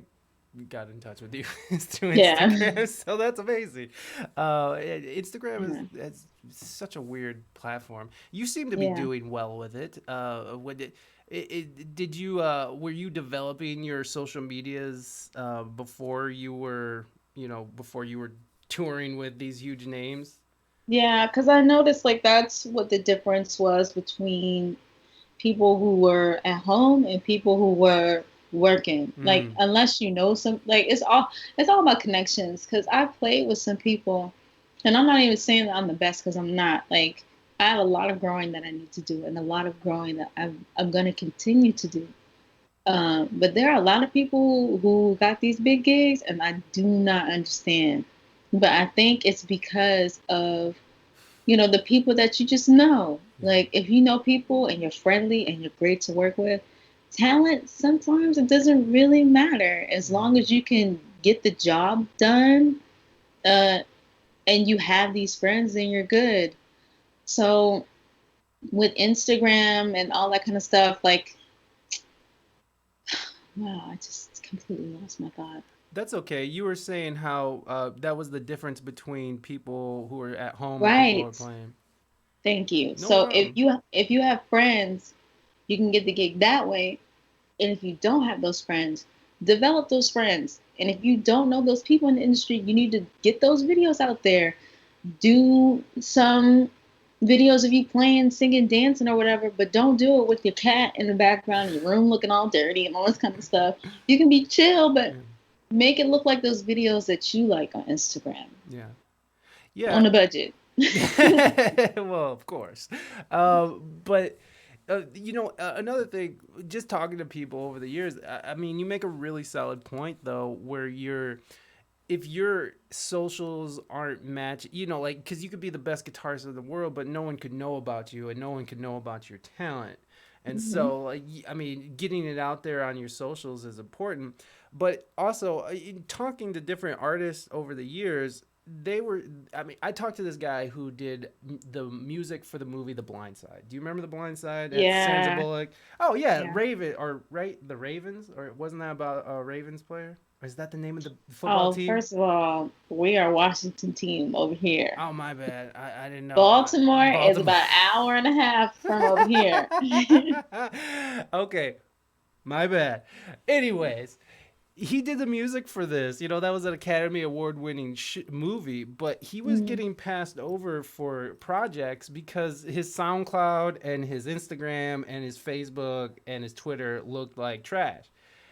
got in touch with you is through Yeah, Instagram. So that's amazing. Instagram yeah, is such a weird platform. You seem to be yeah. doing well with it. Did you were you developing your social medias before you were before you were touring with these huge names? Yeah, because I noticed like that's what the difference was between people who were at home and people who were working. Like Mm, unless you know some, like it's all about connections. Because I played with some people, and I'm not even saying that I'm the best because I'm not. Like I have a lot of growing that I need to do, and a lot of growing that I'm going to continue to do. But there are a lot of people who got these big gigs, and I do not understand. But I think it's because of the people that you just know. Yeah. Like if you know people and you're friendly and you're great to work with, talent sometimes it doesn't really matter as long Mhm. as you can get the job done, uh, and you have these friends, then you're good. So with Instagram and all that kind of stuff, like, wow, I just completely lost my thought. That's okay. You were saying how that was the difference between people who are at home and people who are Right. playing. Thank you. No So if problem. you have friends, you can get the gig that way. And if you don't have those friends, develop those friends. And if you don't know those people in the industry, you need to get those videos out there. Do some videos of you playing, singing, dancing, or whatever, but don't do it with your cat in the background, your room looking all dirty, and all this kind of stuff. You can be chill, but Yeah. make it look like those videos that you like on Instagram Yeah. on Yeah. a budget. Well, of course. But another thing, just talking to people over the years, I mean, you make a really solid point though, where if your socials aren't match, like, because you could be the best guitarist in the world, but no one could know about you, and no one could know about your talent. And Hmm. so, like, I mean, getting it out there on your socials is important. But also, in talking to different artists over the years, they were. I mean, I talked to this guy who did the music for the movie The Blind Side. Do you remember The Blind Side? That's Sandra Yeah, Bullock. Oh yeah, yeah. Raven or right the Ravens, or wasn't that about a Ravens player? Or is that the name of the football Oh, team? first of all, we are Washington team over here. Oh my bad. I didn't know. Baltimore is Baltimore. about an hour and a half from over here. Okay, my bad. Anyways, he did the music for this. That was an Academy Award winning movie, but he was Mhm. getting passed over for projects because his SoundCloud and his Instagram and his Facebook and his Twitter looked like trash.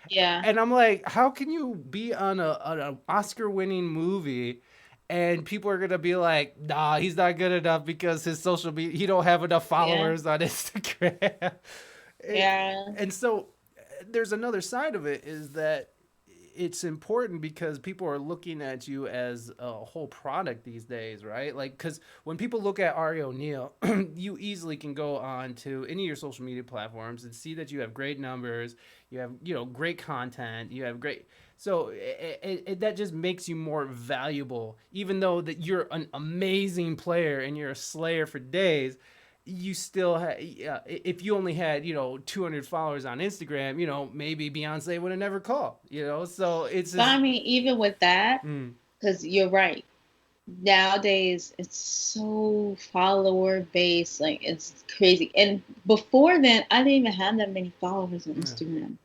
Yeah, And I'm like, how can you be on a Oscar winning movie and people are gonna be like, nah, he's not good enough because his social media, he don't have enough yeah, followers on Instagram. yeah, And so there's another side of it, is that it's important because people are looking at you as a whole product these days, right? Like, because when people look at Ari O'Neal, you easily can go on to any of your social media platforms and see that you have great numbers, you have great content, you have great. So that just makes you more valuable, even though that you're an amazing player and you're a slayer for days. You still if you only had 200 followers on Instagram, maybe Beyonce would have never called, so it's but just I mean, even with that, mm, because you're right. Nowadays, it's so follower based, like it's crazy. And before then, I didn't even have that many followers on yeah, Instagram.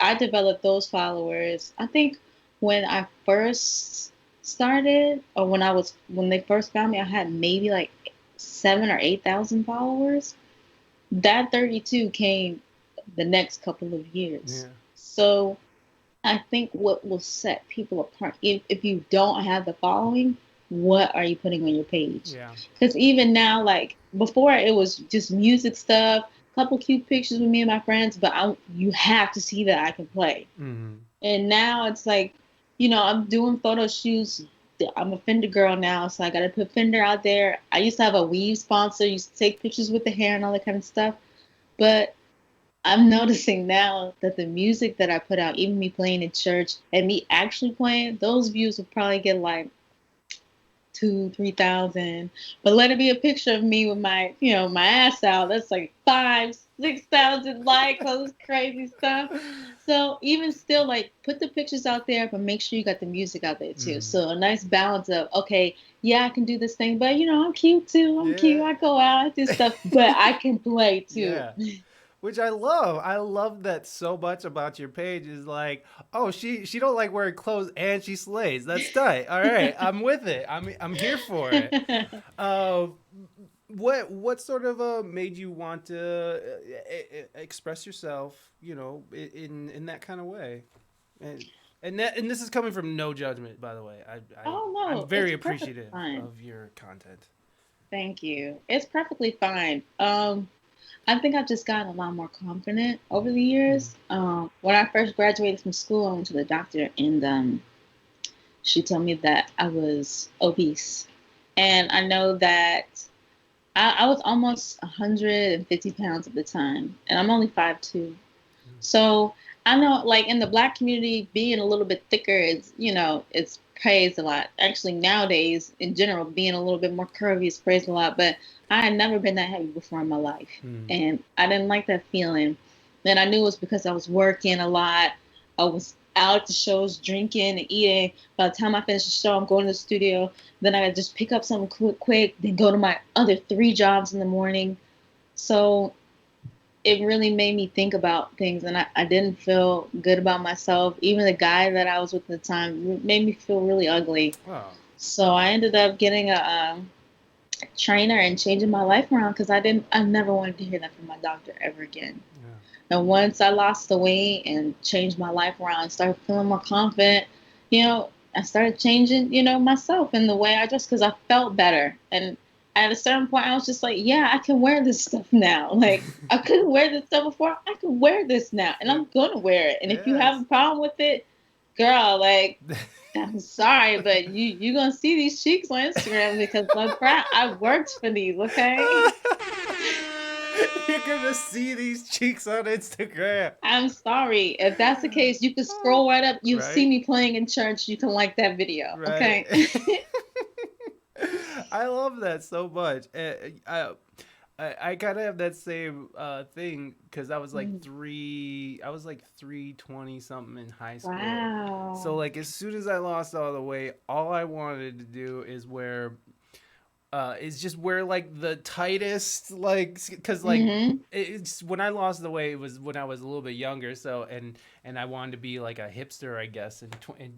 I developed those followers. I think when I first started, or when they first found me, I had maybe like 7 or 8 thousand followers. That 32 came the next couple of years. yeah, So I think what will set people apart, if you don't have the following, what are you putting on your page? yeah, Because even now, like before, it was just music stuff, couple cute pictures with me and my friends, but you have to see that I can play. mm, And now it's like, I'm doing photo shoots. I'm a Fender girl now, so I got to put Fender out there. I used to have a weave sponsor, used to take pictures with the hair and all that kind of stuff. But I'm noticing now that the music that I put out, even me playing in church and me actually playing, those views will probably get like 2, 3 thousand. But let it be a picture of me with my ass out. That's like 5, 6 thousand likes, all this crazy stuff. So even still, like put the pictures out there, but make sure you got the music out there too. mm, So a nice balance of okay, yeah, I can do this thing, but I'm cute too. I'm cute. yeah. I go out, I do stuff, but I can play too. Yeah, which I love. I love that so much about your page. Is like, oh, she don't like wearing clothes and she slays. That's tight. All right, I'm with it. I'm here for it. Uh, what sort of made you want to express yourself? In that kind of way, and and this is coming from no judgment, by the way. Oh I'm no, it's very perfectly appreciative fine. of your content. Thank you. It's perfectly fine. I think I've just gotten a lot more confident over the Mm, years. When I first graduated from school, I went to the doctor, and she told me that I was obese, And I know that I was almost 150 pounds at the time, and I'm only 5'2". So I know, like in the black community, being a little bit thicker is, it's praised a lot. Actually, nowadays, in general, being a little bit more curvy is praised a lot. But I had never been that heavy before in my life, Mm. and I didn't like that feeling. And I knew it was because I was working a lot. I was out at the shows, drinking and eating. By the time I finish the show, I'm going to the studio. Then I just pick up something quick, then go to my other 3 jobs in the morning. So it really made me think about things, and I didn't feel good about myself. Even the guy that I was with at the time made me feel really ugly. Wow. So I ended up getting a trainer and changing my life around because I never wanted to hear that from my doctor ever again. Yeah. And once I lost the weight and changed my life around and started feeling more confident, I started changing, myself in the way I dress because I felt better. And at a certain point, I was just like, yeah, I can wear this stuff now. Like, I couldn't wear this stuff before. I can wear this now, and I'm going to wear it. And if you have Yes. a problem with it, girl, like, I'm sorry, but you're going to see these cheeks on Instagram because I worked for these, okay? You're gonna see these cheeks on Instagram. I'm sorry. If that's the case, you can scroll right up. You see Right? me playing in church. You can like that video. Right. Okay. I love that so much. I kind of have that same thing because I was like 320 something in high school. So Wow. like as soon as I lost all the weight, all I wanted to do is just wear like the tightest, like, because like Mhm. it's when I lost the weight, it was when I was a little bit younger. So and I wanted to be like a hipster, I guess,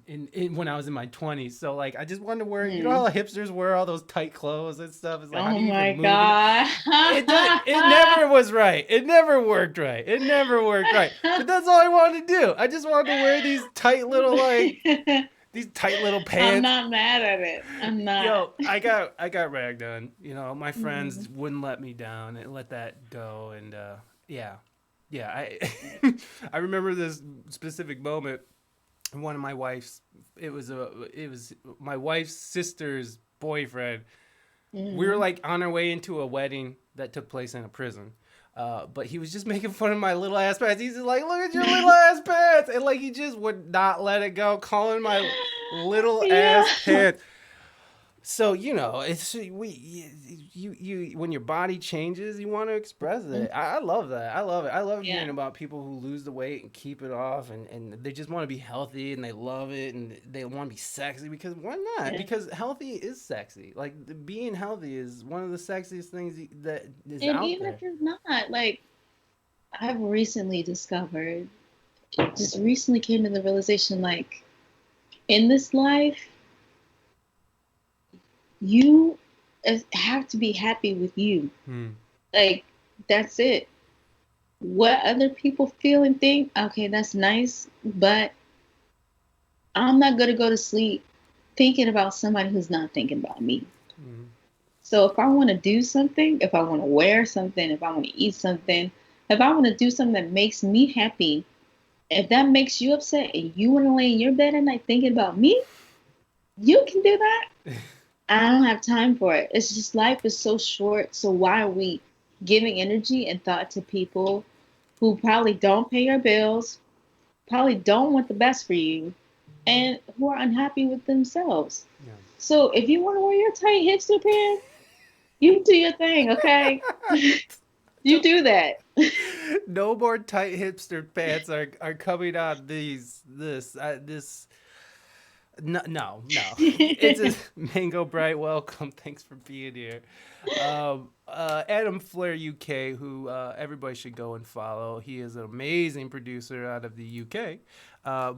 in when I was in my 20s. So like I just wanted to wear, Mm. how hipsters wear all those tight clothes and stuff. It's like, how Oh do you even my move? God. It never was right. It never worked right. It never worked right. But that's all I wanted to do. I just wanted to wear these tight little I'm pants. not mad at it. I'm not. Yo, I got ragged on. My Mhm. friends wouldn't let me down and let that go. And yeah, yeah. I remember this specific moment. One of my wife's. It was my wife's sister's boyfriend. We were Mhm. like on our way into a wedding that took place in a prison. But he was just making fun of my little ass pants. He's just like, "Look at your little ass pants," and like he just would not let it go, calling my little ass Yeah. pants. So it's you when your body changes, you want to express it. I love that. I love it. I love Yeah. hearing about people who lose the weight and keep it off, and they just want to be healthy and they love it and they want to be sexy, because why not? Yeah. Because healthy is sexy. Like being healthy is one of the sexiest things that is And out even there. if you're not, like, I've recently discovered, just recently came to the realization, like, in this life, you have to be happy with you. Hmm. Like, that's it. What other people feel and think, okay, that's nice, but I'm not going to go to sleep thinking about somebody who's not thinking about me. Hmm. So if I want to do something, if I want to wear something, if I want to eat something, if I want to do something that makes me happy, if that makes you upset and you want to lay in your bed at night thinking about me, you can do that. I don't have time for it. It's just life is so short. So why are we giving energy and thought to people who probably don't pay your bills, probably don't want the best for you, and who are unhappy with themselves? Yeah. So if you want to wear your tight hipster pants, you do your thing, okay? You do that. No more tight hipster pants are coming out. This no. It's a Mango Bright. Welcome. Thanks for being here. Adam Flair UK, who everybody should go and follow. He is an amazing producer out of the UK.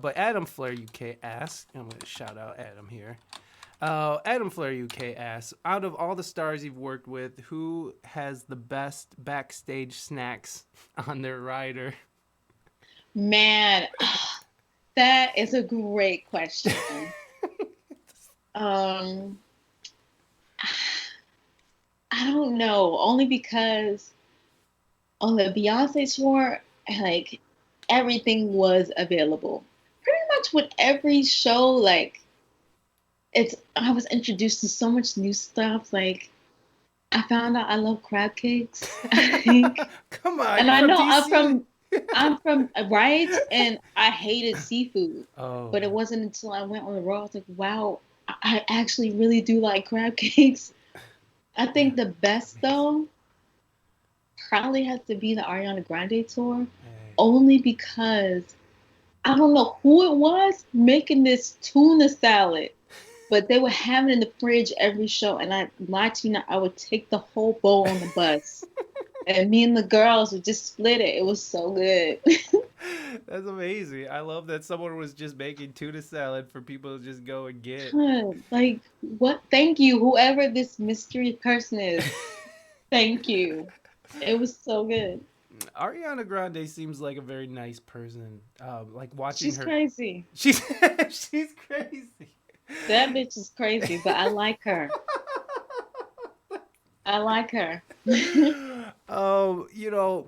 But Adam Flair UK asks, I'm going to shout out Adam here. Adam Flair UK asks, out of all the stars you've worked with, who has the best backstage snacks on their rider? Man, that is a great question. Um, I don't know, only because on the Beyonce tour, like everything was available. Pretty much with every show, like it's I was introduced to so much new stuff. Like I found out I love crab cakes. I think, Come on, and you I from know DC? I'm from right, and I hated seafood, Oh, but it wasn't until I went on the road I was like, wow, I actually really do like crab cakes. I yeah, think the they're best amazing. though probably has to be the Ariana Grande tour, Hey. only because I don't know who it was making this tuna salad, but they would have it in the fridge every show, and I lied to you not, I would take the whole bowl on the bus, and me and the girls would just split it. It was so good. That's amazing. I love that someone was just making tuna salad for people to just go and get. Like what? Thank you, whoever this mystery person is. Thank you. It was so good. Ariana Grande seems like a very nice person. Like watching She's her, crazy. she's she's crazy. That bitch is crazy, but I like her. I like her. You know,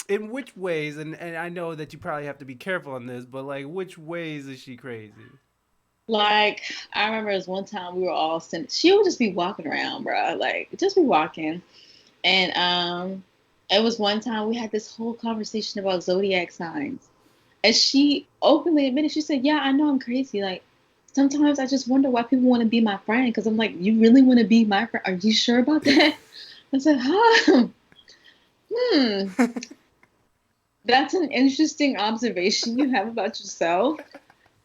in which ways, and I know that you probably have to be careful on this, but like, which ways is she crazy? Like I remember it was one time we were all sitting. She would just be walking around, bro. Like just be walking, and it was one time we had this whole conversation about zodiac signs, and she openly admitted. She said, "Yeah, I know I'm crazy. Like sometimes I just wonder why people want to be my friend. Because I'm like, you really want to be my friend? Are you sure about that?" I said, "Huh? Hmm. That's an interesting observation you have about yourself.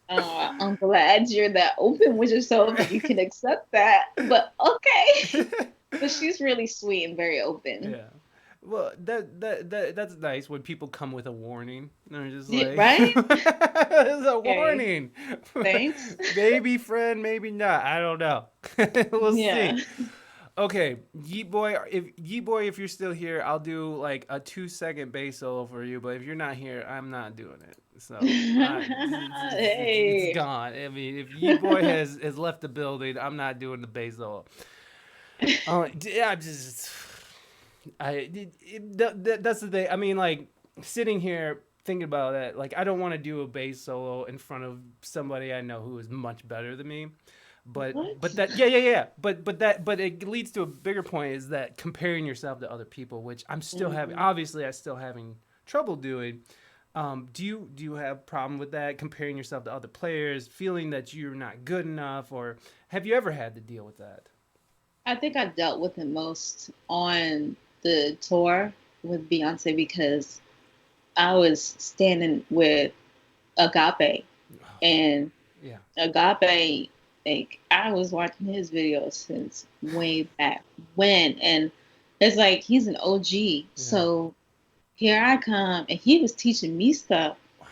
I'm glad you're that open with yourself and you can accept that. But okay." But she's really sweet and very open. Yeah. Well, that's nice when people come with a warning. They're just Yeah, like, right? "There's a Okay. warning. Thanks. Maybe friend, maybe not. I don't know. We'll Yeah. see." Okay, Yeet Boy, if you're still here, I'll do like a 2 second bass solo for you. But if you're not here, I'm not doing it. So it's Hey. gone. I mean, if Yeet Boy has left the building, I'm not doing the bass solo. Yeah, just that's the thing. I mean, like sitting here thinking about that, like I don't want to do a bass solo in front of somebody I know who is much better than me. But What? that yeah. But it leads to a bigger point is that comparing yourself to other people, which I'm still having. Mhm. Obviously, I still having trouble doing. Do you have problem with that comparing yourself to other players, feeling that you're not good enough, or have you ever had to deal with that? I think I dealt with it most on the tour with Beyonce because I was standing with Agape, and Yeah, Agape, like I was watching his videos since way back when, and it's like he's an OG. yeah. So here I come, and he was teaching me stuff, Wow.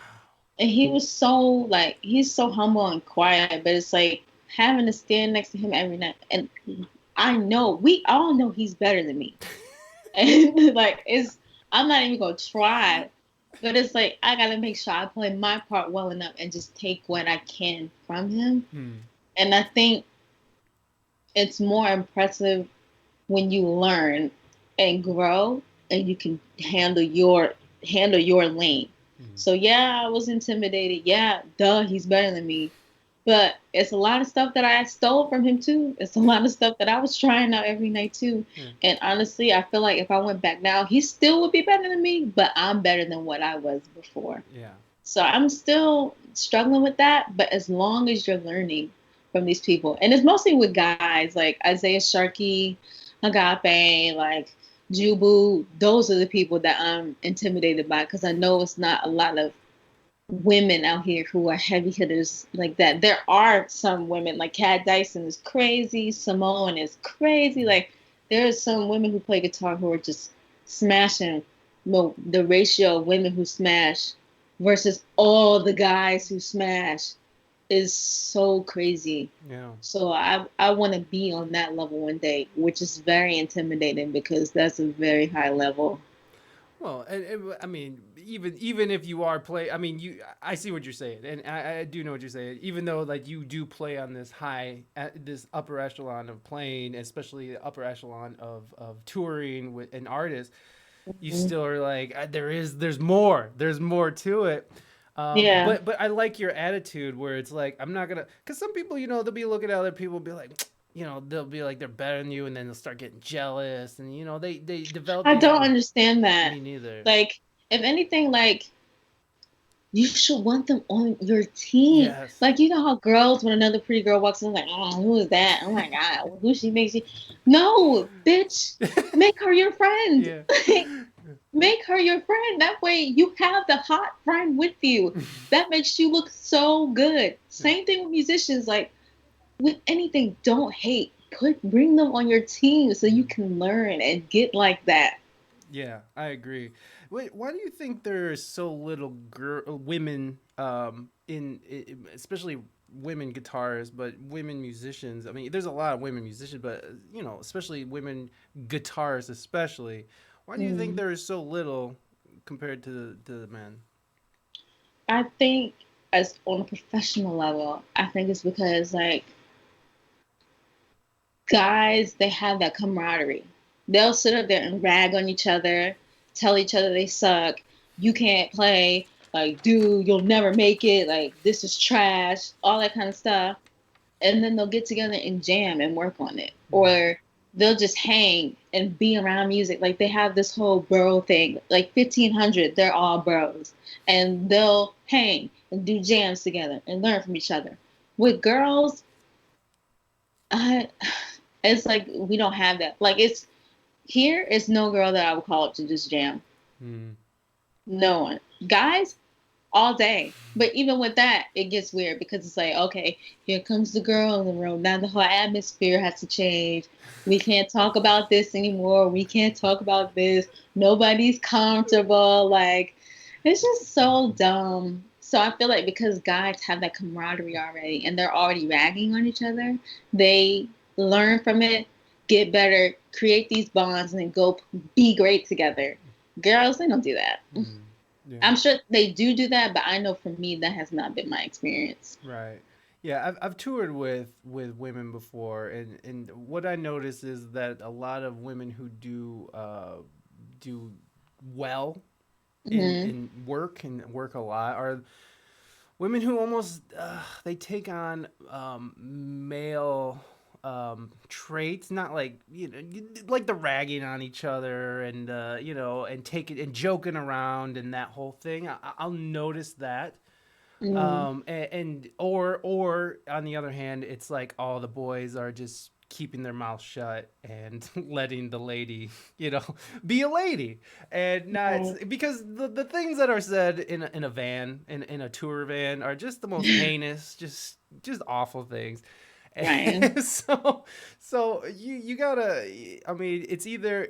and he was so like he's so humble and quiet, but it's like having to stand next to him every night, and I know we all know he's better than me, and like it's I'm not even gonna try. But it's like I gotta make sure I play my part well enough and just take what I can from him. Hmm. And I think it's more impressive when you learn and grow and you can handle your lane. Hmm. So yeah, I was intimidated. Yeah, duh, he's better than me. But it's a lot of stuff that I stole from him too. It's a lot of stuff that I was trying out every night too. Yeah. And honestly, I feel like if I went back now, he still would be better than me, but I'm better than what I was before. Yeah. So I'm still struggling with that, but as long as you're learning from these people, and it's mostly with guys like Isaiah Sharkey, Agape, like Jubu, those are the people that I'm intimidated by because I know it's not a lot of women out here who are heavy hitters like that. There are some women like Kat Dyson is crazy, Simone is crazy. Yeah. Like there are some women who play guitar who are just smashing. Well, the ratio of women who smash versus all the guys who smash is so crazy. Yeah. So I want to be on that level one day, which is very intimidating because that's a very high level. Well, I mean, even if you are play, I mean, I see what you're saying, and I do know what you're saying. Even though like you do play on this this upper echelon of playing, especially the upper echelon of touring with an artist, you Mhm. still are like there's more to it. Yeah. But I like your attitude where it's like I'm not gonna, because some people, they'll be looking at other people and be like, they'll be like they're better than you, and then they'll start getting jealous, and they develop I these. don't understand that. Me neither. Like, if anything, like, you should want them on your team. Yes. Like, you know how girls, when another pretty girl walks in, like, oh, who is that? Oh my God, who she makes you? No, bitch, make her your friend. Yeah. Like, make her your friend. That way you have the hot friend with you. That makes you look so good. Same thing with musicians. Like, with anything, don't hate. Bring them on your team so you can learn and get like that. Yeah, I agree. Wait, why do you think there's so little women, especially women guitarists, but women musicians? I mean, there's a lot of women musicians, but especially women guitarists, especially. Why do you think Mm. there is so little compared to the men? I think, as on a professional level, I think it's because like guys, they have that camaraderie. They'll sit up there and rag on each other, tell each other they suck. You can't play. Like, dude, you'll never make it. Like, this is trash. All that kind of stuff. And then they'll get together and jam and work on it. Mm. Or they'll just hang and be around music. Like, they have this whole bro thing. Like 1500, they're all bros. And they'll hang and do jams together and learn from each other. With girls, I it's like we don't have that. Like, it's no girl that I would call up to just jam. Mm. No one. Guys, all day. But even with that, it gets weird because it's like, okay, here comes the girl in the room. Now the whole atmosphere has to change. We can't talk about this anymore. We can't talk about this. Nobody's comfortable. Like, it's just so dumb. So I feel like because guys have that camaraderie already and they're already ragging on each other, they learn from it, get better, create these bonds, and then go be great together. Girls, they don't do that. Mm. Yeah. I'm sure they do that, but I know for me that has not been my experience. Right. Yeah, I've toured with women before, and what I notice is that a lot of women who do well Hmm. in work a lot are women who almost they take on male traits, not like like the ragging on each other, and and taking and joking around and that whole thing. I'll notice that. Mm. And or on the other hand, it's like all the boys are just keeping their mouth shut and letting the lady, you know, be a lady, and not Right. because the things that are said in a van, in a tour van, are just the most heinous, just awful things. Right. And so you gotta, I mean, it's either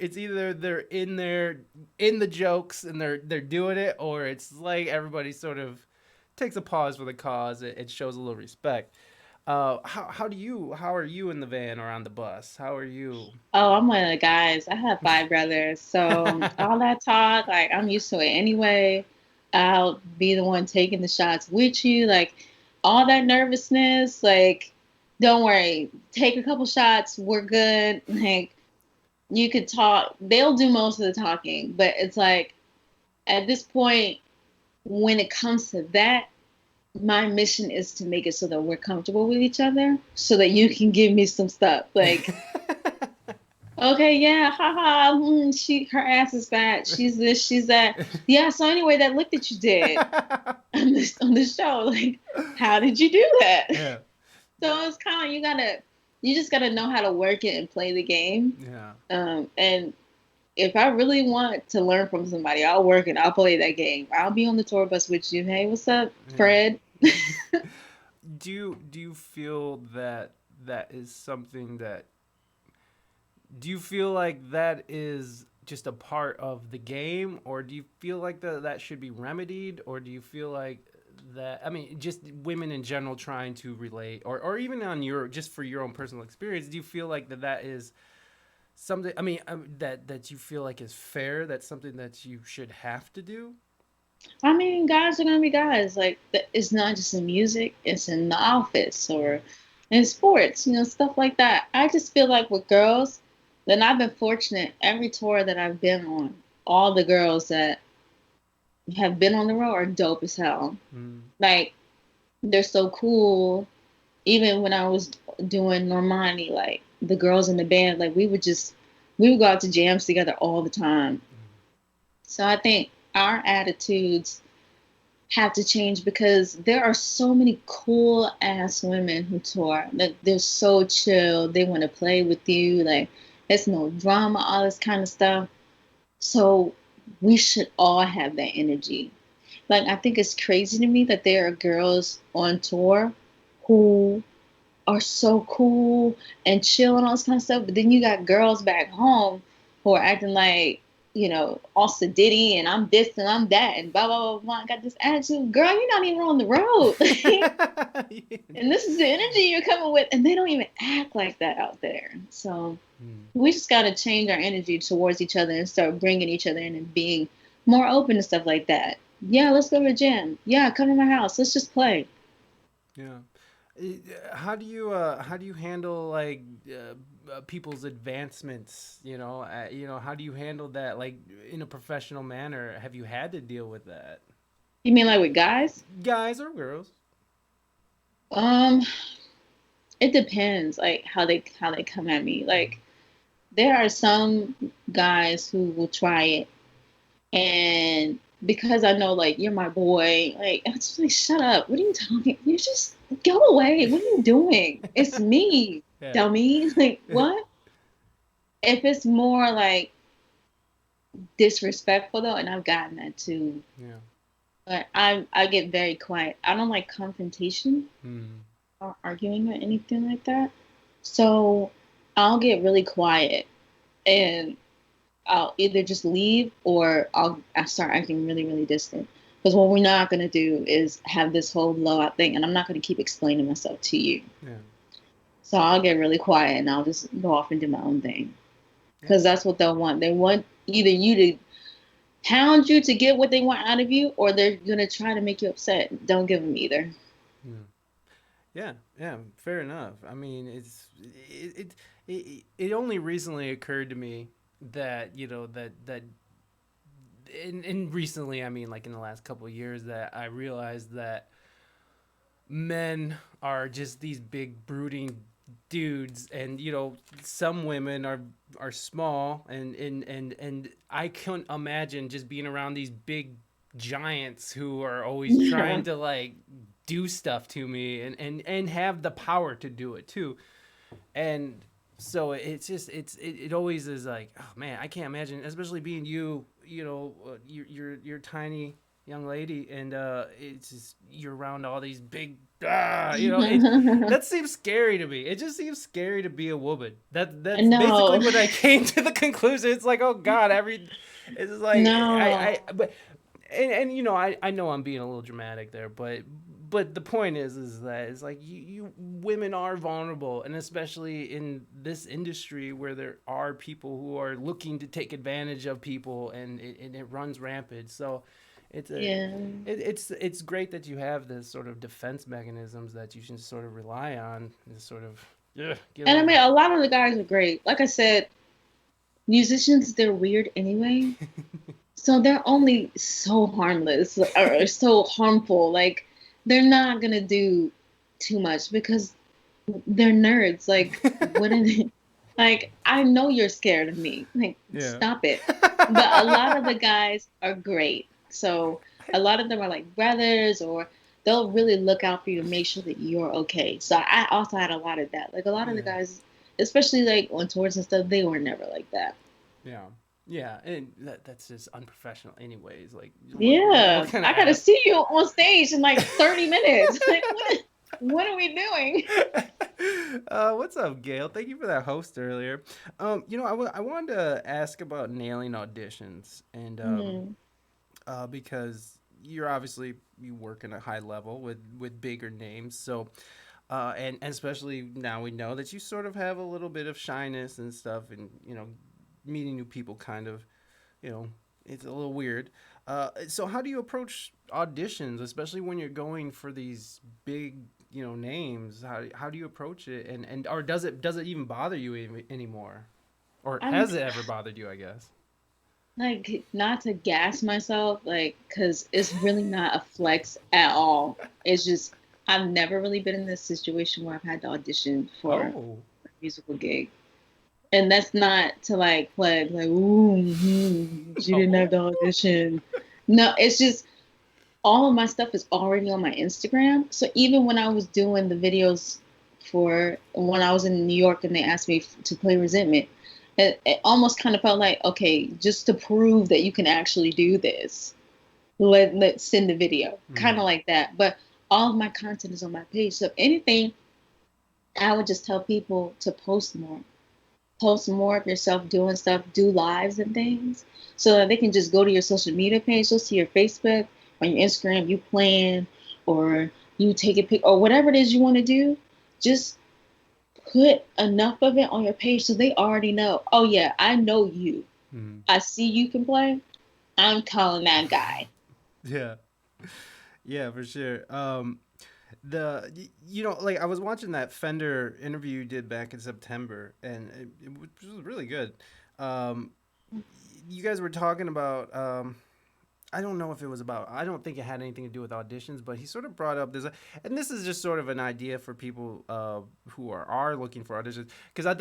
they're in there in the jokes and they're doing it, or it's like everybody sort of takes a pause for the cause. It shows a little respect. How are you in the van or on the bus? How are you? Oh, I'm one of the guys. I have five brothers, so all that talk, like I'm used to it anyway. I'll be the one taking the shots with you, like all that nervousness. Like, don't worry, take a couple shots, we're good. Like, you could talk. They'll do most of the talking, but it's like at this point, when it comes to that, my mission is to make it so that we're comfortable with each other so that you can give me some stuff like, okay, yeah, haha, her ass is fat, she's this, she's that. Yeah, so anyway, that look that you did on the show, like, how did you do that? Yeah, So it's kind of, you just gotta know how to work it and play the game. yeah, And if I really want to learn from somebody, I'll work it, I'll play that game, I'll be on the tour bus with you. Hey, what's up, yeah. Fred? Do you feel that that is something that do you feel like that is just a part of the game, or do you feel like that should be remedied, or do you feel like that, I mean, just women in general trying to relate, or even on your, just for your own personal experience, do you feel like that is something, I mean, that you feel like is fair, that's something that you should have to do? I mean, guys are gonna be guys. Like, it's not just in music; it's in the office or in sports, stuff like that. I just feel like with girls, then I've been fortunate. Every tour that I've been on, all the girls that have been on the road are dope as hell. Mm. Like they're so cool. Even when I was doing Normani, like the girls in the band, like we would go out to jams together all the time. So I think our attitudes have to change because there are so many cool ass women who tour. Like they're so chill. They want to play with you. Like there's no drama, all this kind of stuff. So we should all have that energy. Like I think it's crazy to me that there are girls on tour who are so cool and chill and all this kind of stuff. But then you got girls back home who are acting like, also Diddy and I'm this and I'm that and blah blah blah blah. I got this attitude. Girl, you're not even on the road. And this is the energy you're coming with, and they don't even act like that out there. So Mm. we just got to change our energy towards each other and start bringing each other in and being more open to stuff like that. Yeah, let's go to the gym. Yeah, come to my house. Let's just play. Yeah. How do you handle like people's advancements? How do you handle that like in a professional manner? Have you had to deal with that, You mean like with guys? guys or girls? Um, it depends, like how they come at me. Mm. Like there are some guys who will try it, and because I know like you're my boy, like I'm just like shut up. What are you talking? You just go away. What are you doing? It's me, Yeah. dummy. Like what? If it's more like disrespectful though, and I've gotten that too. Yeah. But I get very quiet. I don't like confrontation Mm. or arguing or anything like that. So I'll get really quiet and I'll either just leave or I start acting really, really distant. Because what we're not gonna do is have this whole blowout thing, and I'm not gonna keep explaining myself to you. Yeah. So I'll get really quiet and I'll just go off and do my own thing. Yeah. Because that's what they'll want. They want either you to hound you to get what they want out of you, or they're gonna try to make you upset. Don't give them either. Yeah. Yeah, yeah, fair enough. I mean, it only recently occurred to me that and recently, I mean, like in the last couple of years, that I realized that men are just these big brooding dudes, and some women are small, and I couldn't imagine just being around these big giants who are always Yeah. trying to like do stuff to me, and have the power to do it too. And so it's just it always is like, oh man, I can't imagine, especially being you're tiny young lady, and it's just you're around all these big that seems scary to me. It just seems scary to be a woman. That's basically No, when I came to the conclusion. It's like, oh god, it's just like no. but and I know I'm being a little dramatic there, but the point is that it's like you women are vulnerable, and especially in this industry where there are people who are looking to take advantage of people, and it runs rampant. So it's a Yeah. it's great that you have this sort of defense mechanisms that you can sort of rely on to sort of get And I over. mean, a lot of the guys are great. Like I said, musicians, they're weird anyway. So they're only so harmless or so harmful. Like, they're not going to do too much because they're nerds. Like, what are they? Like, I know you're scared of me. Like, Yeah. stop it. But a lot of the guys are great. So a lot of them are like brothers, or they'll really look out for you and make sure that you're okay. So I also had a lot of that. Like a lot of the Yeah. guys, especially like on tours and stuff, they were never like that. Yeah. Yeah, and that's just unprofessional, anyways. Like, what Yeah, kind of I gotta ass? see you on stage in like 30 minutes. Like, what are we doing? What's up, Gail? Thank you for that host earlier. I wanted to ask about nailing auditions, and Hmm. because you're obviously you work in a high level with bigger names, so and especially now we know that you sort of have a little bit of shyness and stuff, and meeting new people kind of you know it's a little weird. So how do you approach auditions, especially when you're going for these big names? How do you approach it, and or does it even bother you anymore, or I'm has it ever bothered you? I guess. like not to gas myself, like, because it's really not a flex at all. It's just I've never really been in this situation where I've had to audition for a Oh. musical gig. And that's not to like play like, ooh, she didn't have Oh. to audition. No, it's just all of my stuff is already on my Instagram. So even when I was doing the videos for when I was in New York and they asked me to play Resentment, it almost kind of felt like, okay, just to prove that you can actually do this, let's send the video, kind Mm. of like that. But all of my content is on my page. So if anything, I would just tell people to post more of yourself doing stuff, do lives and things, so that they can just go to your social media page, go to your Facebook, on your Instagram, you plan, or you take a pic, or whatever it is you want to do. Just put enough of it on your page so they already know. Oh yeah, I know you. Mm. I see you can play. I'm calling that guy. Yeah. Yeah, for sure. You know, like I was watching that Fender interview you did back in September, and it was really good. Um, you guys were talking about I don't know if it was about. I don't think it had anything to do with auditions, but he sort of brought up this, and this is just sort of an idea for people who are looking for auditions. Because I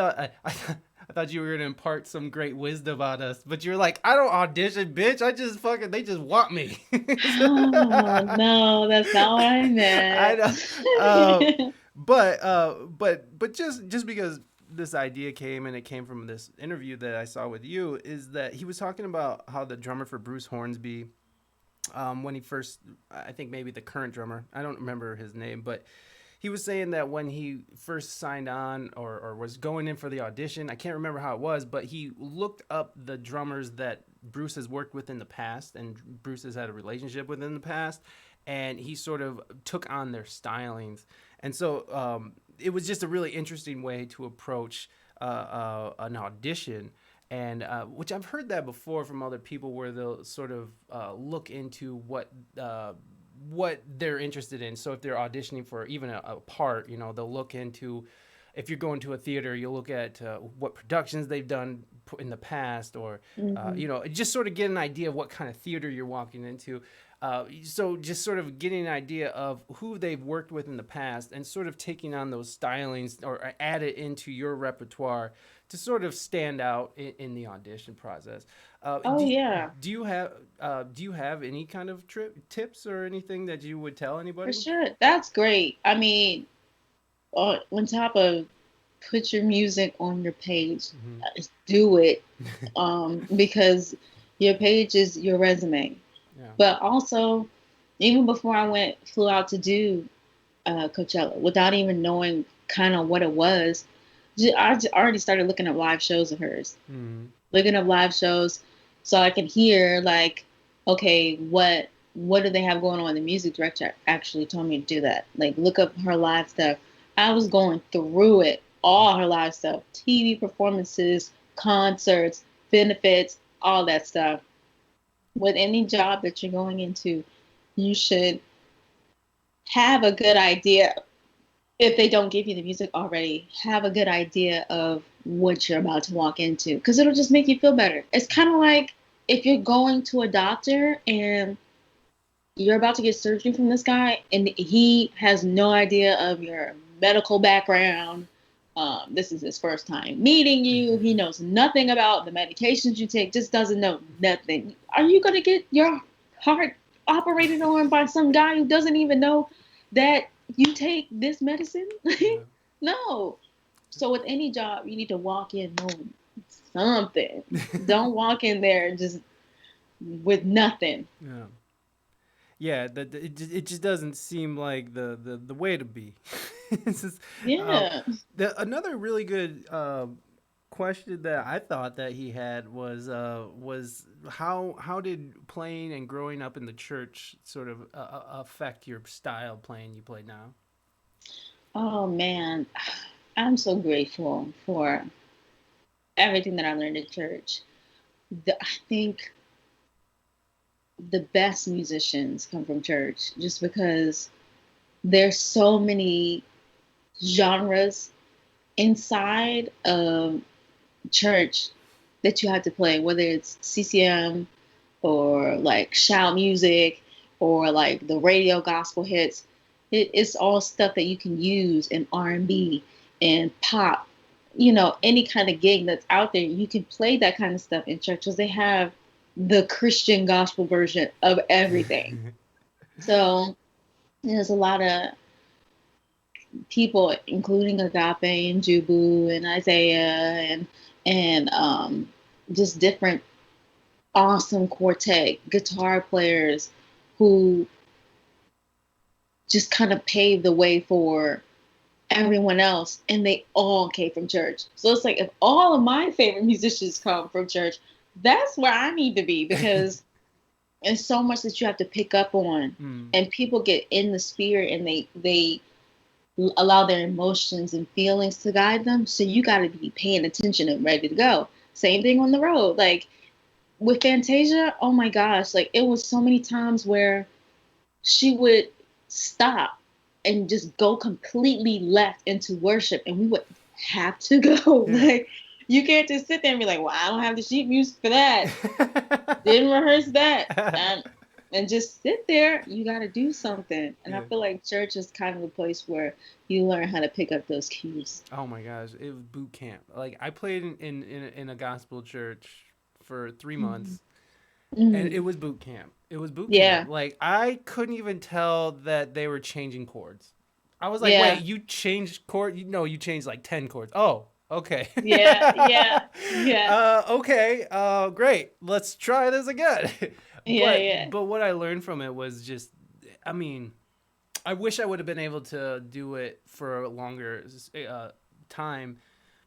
thought you were gonna impart some great wisdom on us, but you're like, I don't audition, bitch. I just fucking they just want me. Oh no, that's not what I I meant. know, uh, but just because this idea came and it came from this interview that I saw with you is that he was talking about how the drummer for Bruce Hornsby when he first, I think maybe the current drummer, I don't remember his name, but he was saying that when he first signed on or was going in for the audition, I can't remember how it was, but he looked up the drummers that Bruce has worked with in the past and Bruce has had a relationship with in the past, and he sort of took on their stylings. And so it was just a really interesting way to approach an audition and which I've heard that before from other people, where they'll sort of look into what they're interested in. So if they're auditioning for even a part, you know, they'll look into. If you're going to a theater, you'll look at what productions they've done in the past, or Hmm. you know, just sort of get an idea of what kind of theater you're walking into. So just sort of getting an idea of who they've worked with in the past, and sort of taking on those stylings or add it into your repertoire to sort of stand out in the audition process. Uh, Oh do, yeah, do you have any kind of tips or anything that you would tell for anybody? sure. That's great. I mean, on top of put your music on your page, Hmm. do it, because your page is your resume. Yeah. But also, even before I flew out to do Coachella, without even knowing kind of what it was, already started looking up live shows of hers, Hmm. looking up live shows, so I can hear like, okay, what do they have going on? The music director actually told me to do that. Like, look up her live stuff. I was going through it, all her live stuff, TV performances, concerts, benefits, all that stuff. With any job that you're going into, you should have a good idea. If they don't give you the music already, have a good idea of what you're about to walk into, because it'll just make you feel better. It's kind of like if you're going to a doctor and you're about to get surgery from this guy and he has no idea of your medical background. This is his first time meeting you. He knows nothing about the medications you take, just doesn't know nothing. Are you going to get your heart operated on by some guy who doesn't even know that you take this medicine? Yeah. No. So with any job, you need to walk in knowing something. Don't walk in there just with nothing. Yeah. Yeah, it just doesn't seem like the way to be. It's just, um, Yeah. another really good question that I thought that he had was how did playing and growing up in the church sort of affect your style playing you play now? Oh man, I'm so grateful for everything that I learned at church. I think the best musicians come from church just because there's so many genres inside of church that you have to play, whether it's CCM or like shout music or like the radio gospel hits. It's all stuff that you can use in R&B and pop. Any kind of gig that's out there, you can play that kind of stuff in church because they have the Christian gospel version of everything. So there's a lot of people, including Agape and Jubu and Isaiah and just different awesome quartet guitar players who just kind of paved the way for everyone else, and they all came from church. So it's like if all of my favorite musicians come from church, that's where I need to be, because there's so much that you have to pick up on, and people get in the spirit and they allow their emotions and feelings to guide them. So you got to be paying attention and ready to go. Same thing on the road. Like with Fantasia, oh my gosh, like it was so many times where she would stop and just go completely left into worship, and we would have to go. Yeah. Like you can't just sit there and be like, well, I don't have the sheet music for that. Didn't rehearse that. And just sit there. You got to do something. And I feel like church is kind of a place where you learn how to pick up those cues. Oh my gosh, it was boot camp. Like I played in a gospel church for 3 months, and it was boot camp. It was boot camp. Like I couldn't even tell that they were changing chords. I was like, wait, you changed chord? No, you changed like 10 chords. Oh, okay. Yeah. Okay. Great. Let's try this again. Yeah. But what I learned from it was just, I mean, I wish I would have been able to do it for a longer time,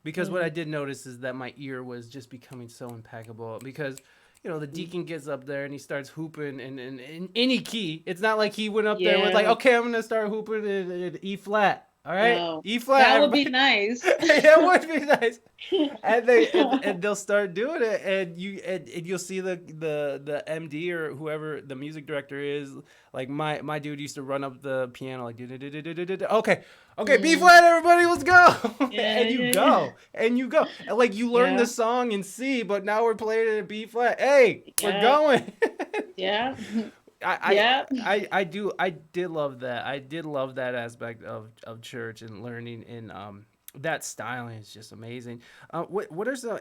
because what I did notice is that my ear was just becoming so impeccable, because the deacon gets up there and he starts hooping in any key. It's not like he went up there and was like, okay, I'm going to start hooping in E flat. All right, no. E flat. That would be nice. That would be nice. And they'll start doing it, and you'll see the MD or whoever the music director is. Like my dude used to run up the piano like okay, B flat, everybody, let's go. And you go. And like you learn the song in C, but now we're playing it in B flat. Hey, we're going. Yeah. I did love that. I did love that aspect of church and learning, and that styling is just amazing. What are some?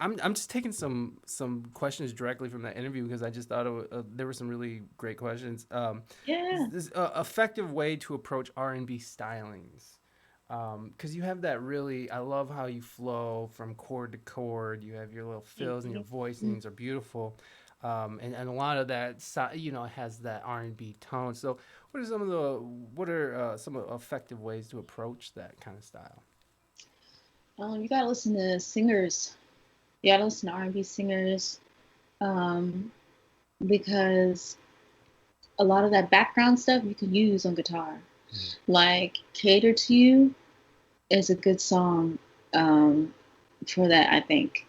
I'm just taking some questions directly from that interview, because I just thought there were some really great questions. This effective way to approach R&B stylings. Because you have that really, I love how you flow from chord to chord. You have your little fills, and your voicings are beautiful. And a lot of that, has that R&B tone. So, what are some effective ways to approach that kind of style? You gotta listen to singers. You gotta listen to R&B singers, because a lot of that background stuff you can use on guitar. Like "Cater to You" is a good song for that. I think.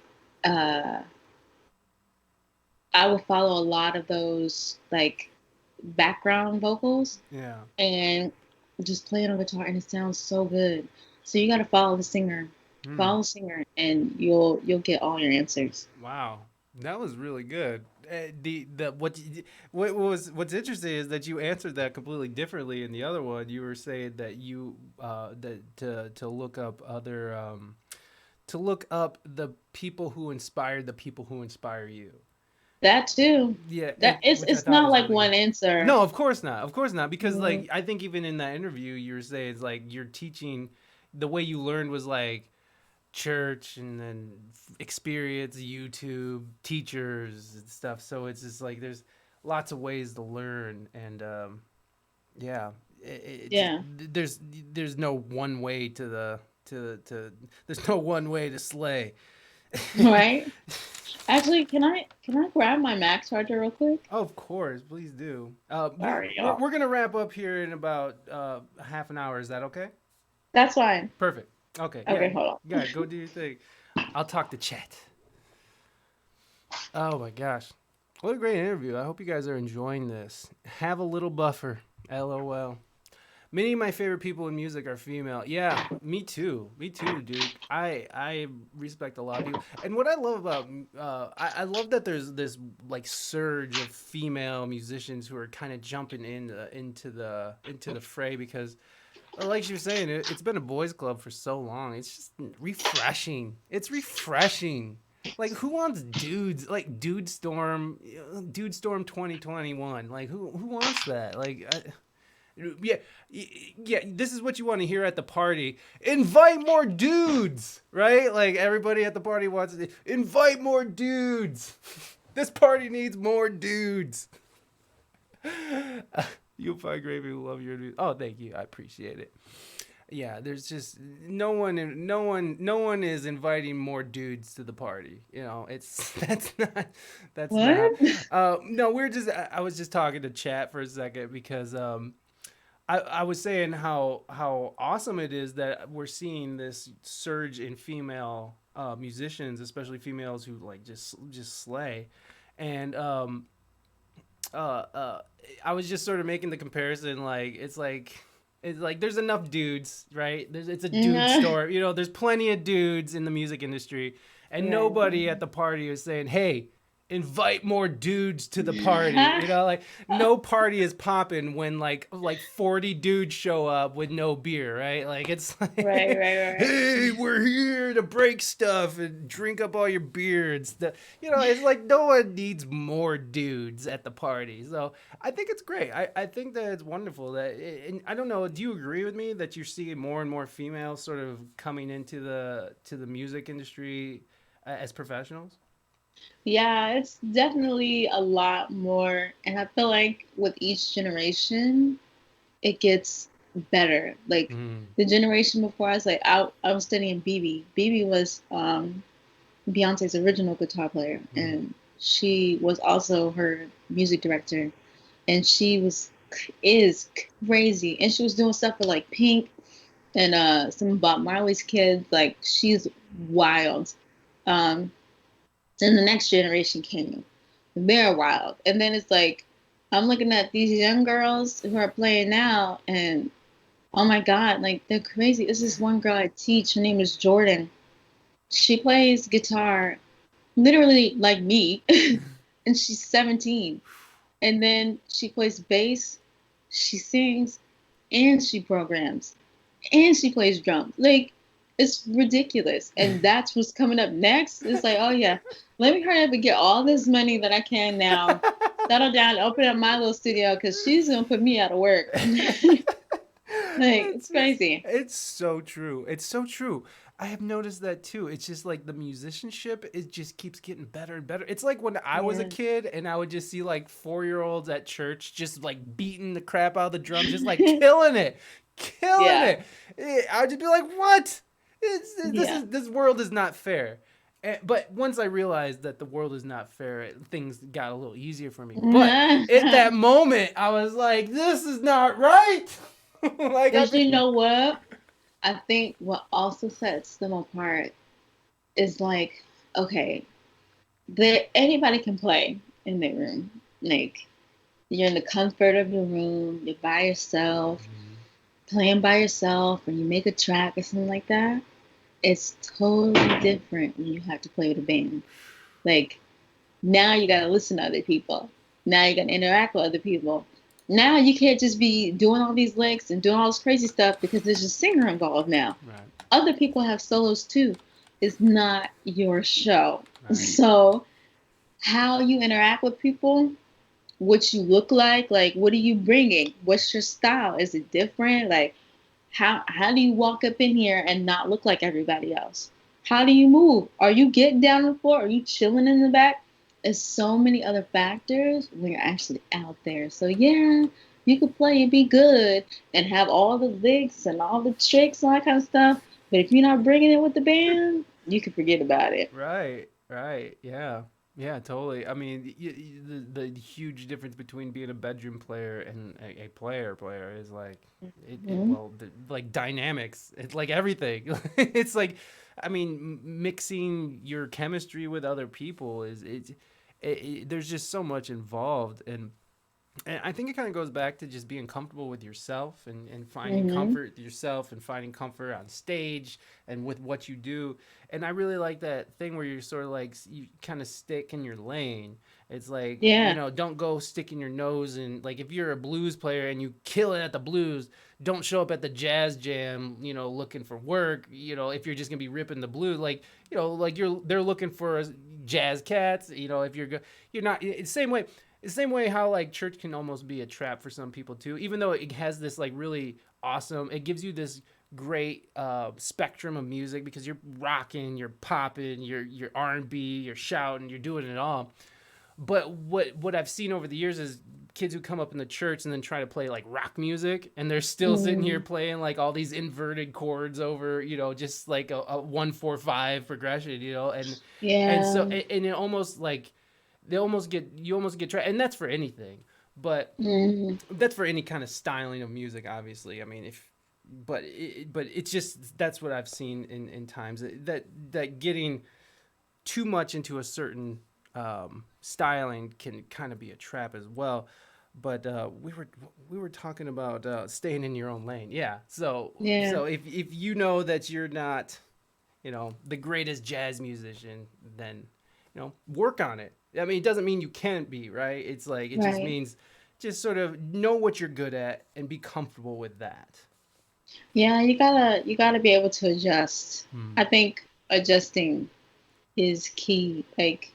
I will follow a lot of those like background vocals. Yeah. And just play it on guitar, and it sounds so good. So you got to follow the singer. Follow the singer, and you'll get all your answers. Wow, that was really good. What's interesting is that you answered that completely differently in the other one. You were saying that you to look up the people who inspired the people who inspire you. That too. Yeah, that it's not like really one answer. No, of course not. Because like I think even in that interview, you were saying it's like you're teaching, the way you learned was like church and then experience, YouTube, teachers and stuff. So it's just like there's lots of ways to learn, and there's no one way to there's no one way to slay. Right. Actually, can I grab my Mac charger real quick? Oh, of course, please do. Sorry, we're gonna wrap up here in about half an hour. Is that okay? That's fine. Perfect. Okay. Okay, hold on. Yeah, go do your thing. I'll talk to chat. Oh my gosh, what a great interview! I hope you guys are enjoying this. Have a little buffer. LOL. Many of my favorite people in music are female. Yeah, me too. Me too, Duke. I respect a lot of people, and what I love about I love that there's this like surge of female musicians who are kind of jumping into the fray because, like she was saying, it's been a boys' club for so long. It's just refreshing. It's refreshing. Like who wants dudes like Dude Storm 2021? Like who wants that? Yeah, yeah. This is what you want to hear at the party. Invite more dudes, right? Like everybody at the party wants to invite more dudes. This party needs more dudes. You'll find great people who love your dudes. Oh, thank you. I appreciate it. Yeah, there's just no one is inviting more dudes to the party. You know, it's that's not. What? No, we're just. I was just talking to chat for a second because I was saying how awesome it is that we're seeing this surge in female musicians, especially females who like just slay, and uh, uh, I was just sort of making the comparison like it's like there's enough dudes, right? It's a dude Mhm. store, you know. There's plenty of dudes in the music industry, and Right. nobody at the party is saying, "Hey, invite more dudes to the party." You know, like no party is popping when like 40 dudes show up with no beer, right? Like it's Right, like, right, right. "Hey, we're here to break stuff and drink up all your beer and stuff." You know, it's like no one needs more dudes at the party. So I think it's great. I think that it's wonderful that, and I don't know. Do you agree with me that you're seeing more and more females sort of coming into the music industry as professionals? Yeah, it's definitely a lot more. And I feel like with each generation, it gets better. Like Mm. the generation before, I was studying BB. BB was Beyonce's original guitar player, Mm. and she was also her music director. And she is crazy, and she was doing stuff for like Pink and some of Bob Marley's kids. Like she's wild. Um, then the next generation came. They're wild. And then it's like I'm looking at these young girls who are playing now and oh my God, like they're crazy. This is one girl I teach. Her name is Jordan. She plays guitar literally like me. And she's 17. And then she plays bass, she sings, and she programs, and she plays drums. Like, it's ridiculous. And that's what's coming up next. It's like, oh yeah, let me hurry up and get all this money that I can now, settle down, open up my little studio because she's gonna put me out of work. Like, it's crazy. It's so true. It's so true. I have noticed that too. It's just like the musicianship, it just keeps getting better and better. It's like when I was a Yeah. kid and I would just see like 4-year-olds at church just like beating the crap out of the drums, just like killing it, killing Yeah. it. I would just be like, "What? Yeah. This world is not fair." But once I realized that the world is not fair, things got a little easier for me. But at that moment, I was like, "This is not right." Like But I've you know what? I think what also sets them apart is like, okay, anybody can play in their room. Like you're in the comfort of your room, you're by yourself, playing by yourself, or you make a track or something like that. It's totally different when you have to play with a band. Like now you gotta listen to other people. Now you gotta interact with other people. Now you can't just be doing all these licks and doing all this crazy stuff because there's a singer involved now. right, Other people have solos too. It's not your show. right. So how you interact with people, what you look like what are you bringing? What's your style? Is it different? Like how do you walk up in here and not look like everybody else? How do you move? Are you getting down on the floor? Are you chilling in the back? There's so many other factors when you're actually out there. So yeah, you could play and be good and have all the licks and all the tricks and all that kind of stuff. But if you're not bringing it with the band, you can forget about it. Right, right, yeah, yeah, totally. I mean, the huge difference between being a bedroom player and a player is like Mhm. like dynamics. It's like everything. It's like, I mean, mixing your chemistry with other people is there's just so much involved, and And I think it kind of goes back to just being comfortable with yourself and finding Mhm. comfort yourself and finding comfort on stage and with what you do. And I really like that thing where you're sort of like, you kind of stick in your lane. It's like, Yeah. don't go sticking your nose in. Like, if you're a blues player and you kill it at the blues, don't show up at the jazz jam, looking for work, if you're just going to be ripping the blues. Like, like they're looking for jazz cats, if you're not, it's the same way. It's the same way how like church can almost be a trap for some people too, even though it has this like really awesome. It gives you this great spectrum of music because you're rocking, you're popping, you're R&B, you're shouting, you're doing it all. But what I've seen over the years is kids who come up in the church and then try to play like rock music, and they're still sitting here Mm. playing like all these inverted chords over, just like a 1 4 5 progression, and so Yeah. and it almost like they almost get you almost get trapped, and that's for anything. But Mhm. that's for any kind of styling of music, obviously. I mean, if but it's just that's what I've seen in times that getting too much into a certain styling can kind of be a trap as well. But we were talking about staying in your own lane. Yeah. So Yeah. if you know that you're not, the greatest jazz musician, then work on it. I mean, it doesn't mean you can't be, right? It's like it just Right. means just sort of know what you're good at and be comfortable with that. Yeah, you gotta be able to adjust. Hmm. I think adjusting is key. Like,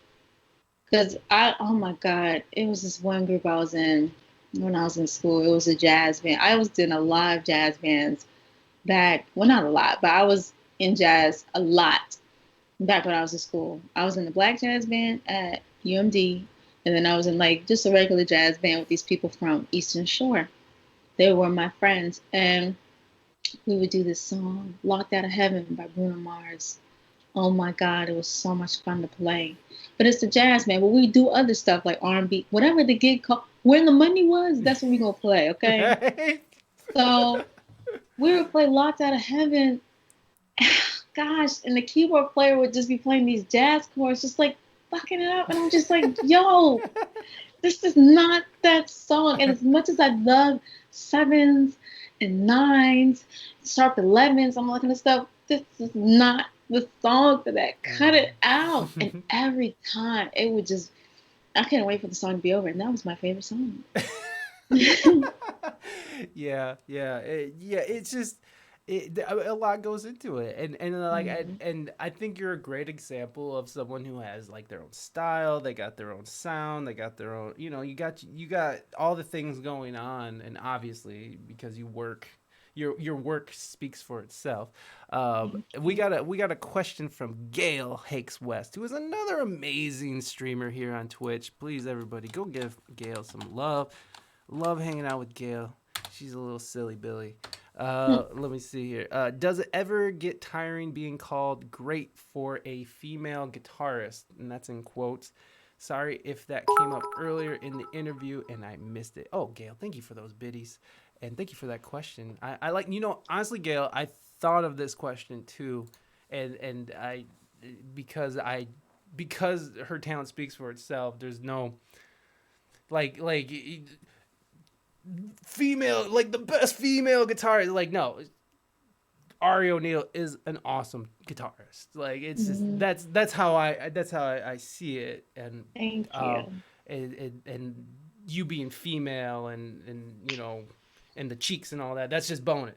cause oh my God, it was this one group I was in when I was in school. It was a jazz band. I was in a lot of jazz bands back, well, not a lot, but I was in jazz a lot back when I was in school. I was in the black jazz band at UMD, and then I was in like just a regular jazz band with these people from Eastern Shore. They were my friends, and we would do this song, Locked Out of Heaven by Bruno Mars. Oh my God, it was so much fun to play. But it's the jazz, man. But we do other stuff like R&B, whatever the gig called. When the money was, that's what we gonna play, okay? Right? So we would play Locked Out of Heaven. Gosh, and the keyboard player would just be playing these jazz chords, just like fucking it up. And I'm just like, yo, this is not that song. And as much as I love sevens and nines, sharp 11s, all that kind of stuff, this is not the song for that. Cut it out. And every time it would just, I couldn't wait for the song to be over. And that was my favorite song. Yeah. It's just a lot goes into it, and like Mhm. and I think you're a great example of someone who has like their own style. They got their own sound. They got their own. You got all the things going on, and obviously because you work. Your work speaks for itself. Thank you. We got a question from Gail Hakes West, who is another amazing streamer here on Twitch. Please, everybody, go give Gail some love. Love hanging out with Gail. She's a little silly Billy. Let me see here. Does it ever get tiring being called great for a female guitarist? And that's in quotes. Sorry if that came up earlier in the interview and I missed it. Oh, Gail, thank you for those biddies. And thank you for that question. I like, honestly, Gail, I thought of this question too. And because I, because her talent speaks for itself, there's no, like female, like the best female guitarist. Like, no, Ari O'Neal is an awesome guitarist. Like, it's just Mhm. that's how I see it, Thank um, you. and you being female and the cheeks and all that. That's just bonus.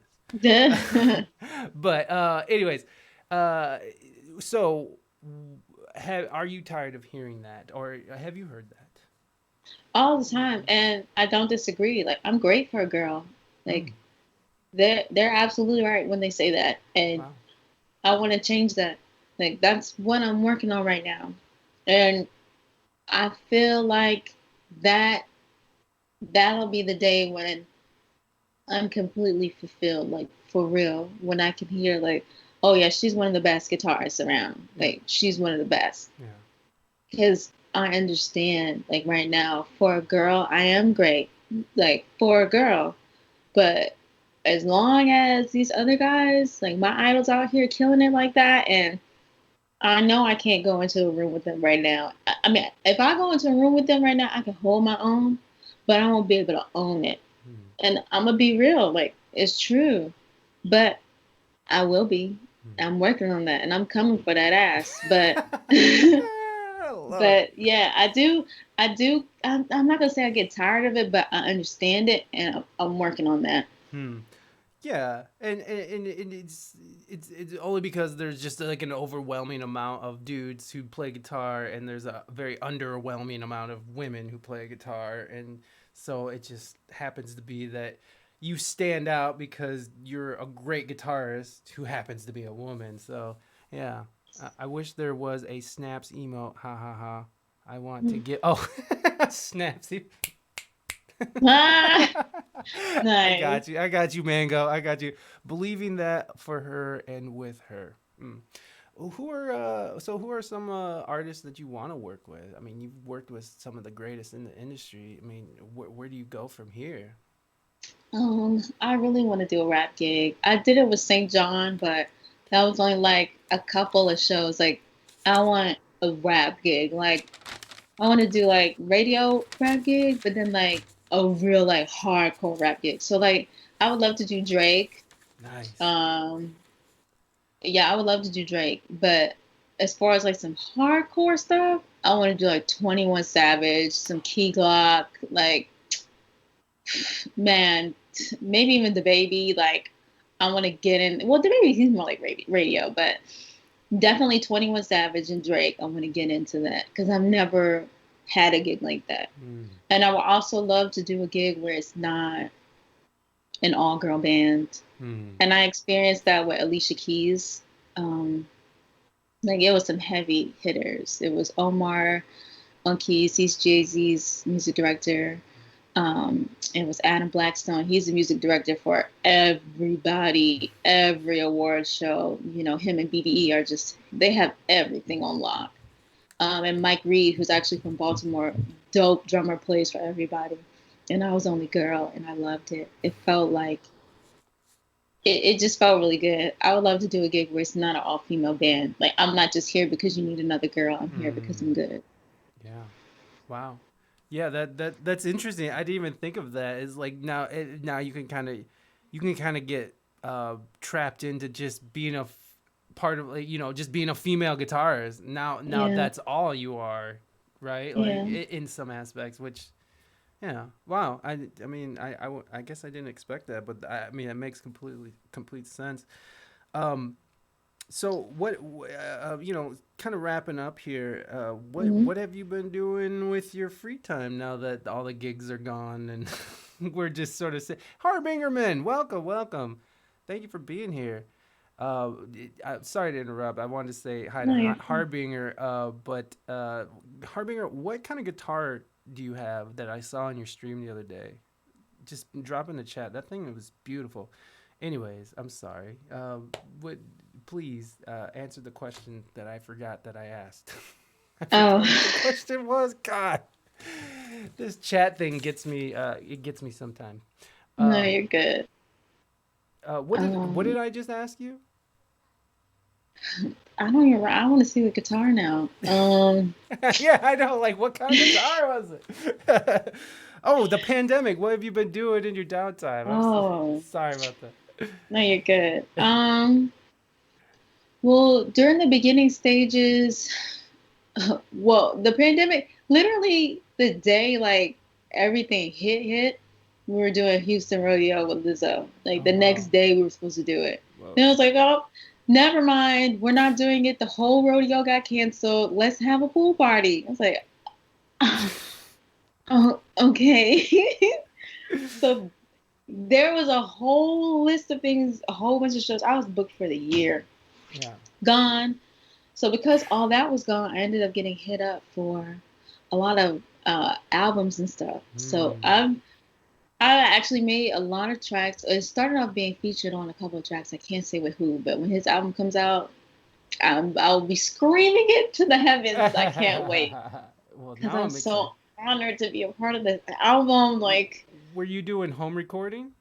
But anyways, uh, so are you tired of hearing that, or have you heard that? All the time, and I don't disagree. Like, I'm great for a girl. Hmm. Like, they're absolutely right when they say that, and Wow. I want to change that. Like, that's what I'm working on right now, and I feel like that that'll be the day when I'm completely fulfilled, like for real, when I can hear like, oh yeah, she's one of the best guitarists around. Yeah. Like, she's one of the best. Yeah. Because I understand, like right now, for a girl, I am great. Like for a girl, but as long as these other guys, like my idols out here killing it like that, and I know I can't go into a room with them right now. I mean, if I go into a room with them right now, I can hold my own. but I won't be able to own it. Hmm. And I'm gonna be real, like it's true, but I will be. I'm working on that, and I'm coming for that ass. But, I love it. but yeah, I do. I do. I'm not gonna say I get tired of it, but I understand it, and I'm working on that. Hmm. Yeah, and it's only because there's just like an overwhelming amount of dudes who play guitar, and there's a very underwhelming amount of women who play guitar, and so it just happens to be that you stand out because you're a great guitarist who happens to be a woman. So yeah, I wish there was a snaps emote. Ha ha ha. I want to get snaps. Ah, I nice. got you. I got you, Mango. I got you. Believing that for her and with her. Mm. Who are some artists that you want to work with? I mean, you've worked with some of the greatest in the industry. I mean, where do you go from here? I really want to do a rap gig. I did it with St. John, but that was only like a couple of shows. Like, I want a rap gig. Like, I want to do like radio rap gig, but then like a real like hardcore rap gig. So like, I would love to do Drake. Nice. Um, yeah, I would love to do Drake. But as far as like some hardcore stuff, I want to do like 21 Savage, some Key Glock, like man, maybe even the baby. Like, I want to get in. Well, the baby he's more like radio, but definitely 21 Savage and Drake. I want to get into that because I've never had a gig like that. Mm. And I would also love to do a gig where it's not an all girl band. Mm. And I experienced that with Alicia Keys. Um, like it was some heavy hitters. It was Omar on keys. He's Jay Z's music director. It was Adam Blackstone. He's the music director for everybody, every award show. You know, him and BDE are just, they have everything on lock. And Mike Reed, who's actually from Baltimore, dope drummer, plays for everybody. And I was the only girl, and I loved it. It felt like, it just felt really good. I would love to do a gig where it's not an all female band. Like, I'm not just here because you need another girl, I'm here because Mm. I'm good. Yeah. Wow. Yeah, that's interesting. I didn't even think of that. It's like now you can kind of get trapped into just being part of like just being a female guitarist. Now Yeah, that's all you are, right? Like yeah. in some aspects, which yeah, wow. I mean I guess I didn't expect that, but I mean it makes complete sense. Um, so kind of wrapping up here. Hmm. What have you been doing with your free time now that all the gigs are gone and we're just sort of Harbingerman, welcome, welcome. Thank you for being here. Sorry to interrupt. I wanted to say hi to No, you're fine. Harbinger. But Harbinger, what kind of guitar do you have that I saw on your stream the other day? Just drop in the chat. That thing was beautiful. Anyways, I'm sorry. Would please answer the question that I forgot that I asked. I Oh, forgot what the question was. God, this chat thing gets me. It gets me sometime. no, Um, you're good. what did Um, I just ask you? I don't even. I want to see the guitar now. Yeah, I know. Like, what kind of guitar was it? Oh, the pandemic. What have you been doing in your downtime? Oh, Sorry about no, you're good. Well, during the beginning stages, well, the pandemic, literally the day like everything hit, we were doing Houston rodeo with Lizzo. Like Oh the wow. next day we were supposed to do it. Whoa. Then I was like, oh, never mind, we're not doing it. The whole rodeo got canceled. Let's have a pool party. I was like, oh, okay. So there was a whole list of things, a whole bunch of shows. I was booked for the year. Yeah. Gone. So because all that was gone, I ended up getting hit up for a lot of albums and stuff. So Hmm. I actually made a lot of tracks. It started off being featured on a couple of tracks. I can't say with who, but when his album comes out, I'll be screaming it to the heavens. I can't wait Well, because now I'm I'm excited. so honored to be a part of this album. Like, Were you doing home recording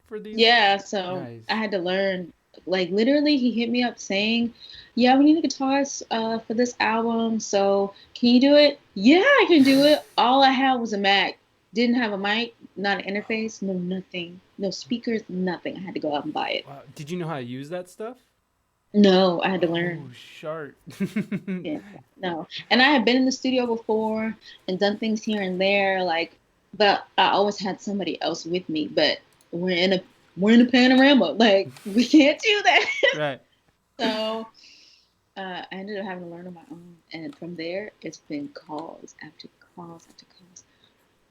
for these? yeah, so I Nice. had to learn. Like literally, he hit me up saying, "Yeah, we need a guitarist for this album. So can you do it?" Yeah, I can do it. All I had was a Mac. Didn't have a mic, not an interface, no nothing, no speakers, nothing. I had to go out and buy it. Wow. Did you know how to use that stuff? No, I had to Oh, learn. sharp. Yeah, no. And I had been in the studio before and done things here and there, like, but I always had somebody else with me. But we're in a we're in a panorama, like we can't do that. Right. So I ended up having to learn on my own, and from there, it's been calls after calls after calls.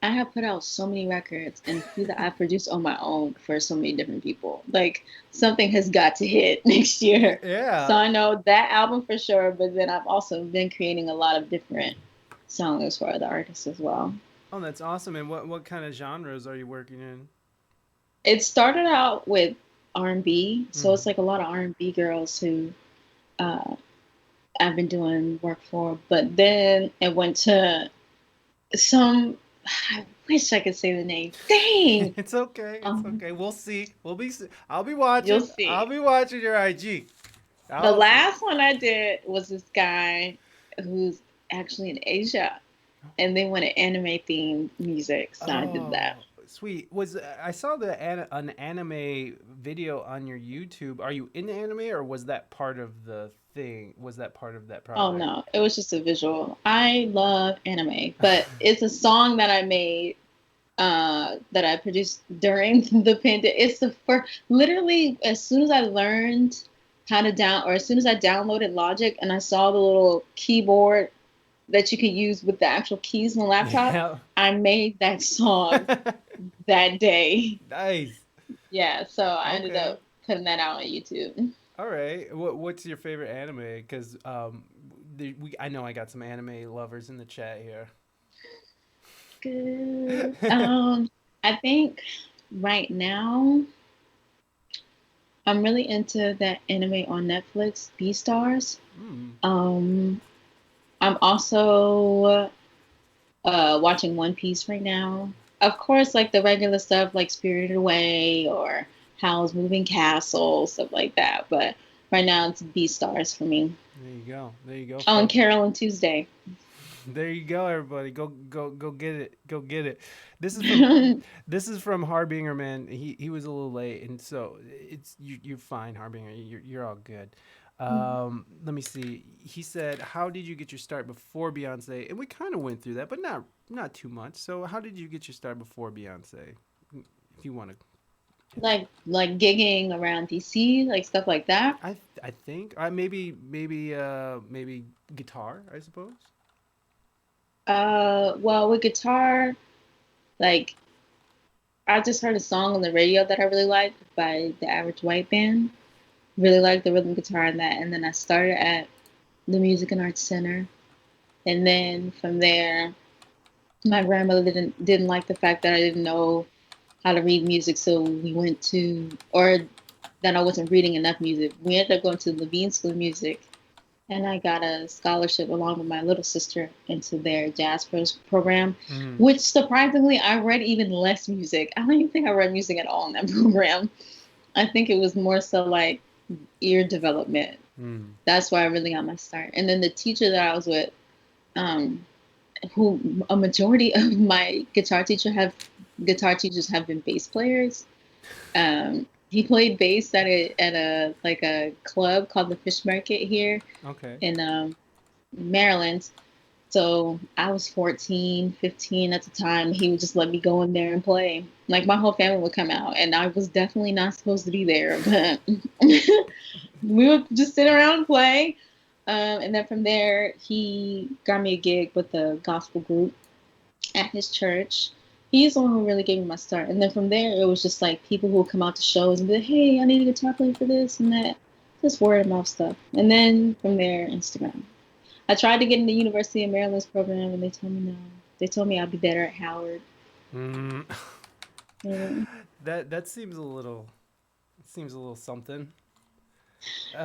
I have put out so many records and a few that I produced on my own for so many different people. Like something has got to hit next year. So Yeah. I know that album for sure, but then I've also been creating a lot of different songs for other artists as well. Oh, that's awesome. And what kind of genres are you working in? It started out with R&B, so Mm. it's like a lot of R&B girls who uh, I've been doing work for, but then it went to some. I wish I could say the name. Dang. It's okay. It's Um, okay. We'll see. I'll be you'll watching. I'll see. be watching your IG. The I'll see. last one I did was this guy who's actually in Asia, and they wanted anime themed music, so I did that. Oh, sweet. I saw an anime video on your YouTube. Are you into anime, or was that part of the thing? Was that part of that Oh project? no, it was just a visual. I love anime, but it's a song that I made that I produced during the pandemic. It's the first, literally, as soon as I learned how to or as soon as I downloaded Logic and I saw the little keyboard that you could use with the actual keys on the laptop, Yeah. I made that song that day. Nice. Yeah, so I ended Okay. up putting that out on YouTube. All right. What's your favorite anime? Because I know I got some anime lovers in the chat here. Good. I think right now I'm really into that anime on Netflix, Beastars. Hmm. Um, I'm also watching One Piece right now. Of course, like the regular stuff like Spirited Away or Howl's Moving Castle, stuff like that. But right now it's Beastars for me. There you go. There you go, Oh, and folks. Carol and Tuesday. There you go, everybody. Go get it. Go get it. This is from Hmm. this is from Harbinger, man. He was a little late, and so you're fine, Harbinger. You're all good. Let me see. He said, "How did you get your start before Beyonce?" And we kind of went through that, but not too much. So, how did you get your start before Beyonce? If you want to, like gigging around DC, like stuff like that. I think maybe guitar, I suppose. Well, with guitar, like I just heard a song on the radio that I really liked by the Average White Band. Really liked the rhythm guitar in that, and then I started at the Music and Arts Center, and then from there, my grandmother didn't like the fact that I didn't know how to read music, so we went to or that I wasn't reading enough music. We ended up going to Levine School of Music, and I got a scholarship along with my little sister into their program, Mm. which surprisingly I read even less music. I don't even think I read music at all in that program. I think it was more so like ear development. Mm. That's where I really got my start. And then the teacher that I was with, um, who a majority of my guitar teachers have been bass players. He played bass at a like a club called the Fish Market here Okay. in Maryland. So I was 14, 15 at the time. He would just let me go in there and play. Like my whole family would come out, and I was definitely not supposed to be there, but we would just sit around and play. And then from there, he got me a gig with the gospel group at his church. He's the one who really gave me my start. And then from there, it was just like people who would come out to shows and be like, hey, I need a guitar player for this and that. Just word of mouth stuff. And then from there, Instagram. I tried to get in the University of Maryland's program and they told me no. They told me I'd be better at Howard. Mm. Yeah. That seems a little something.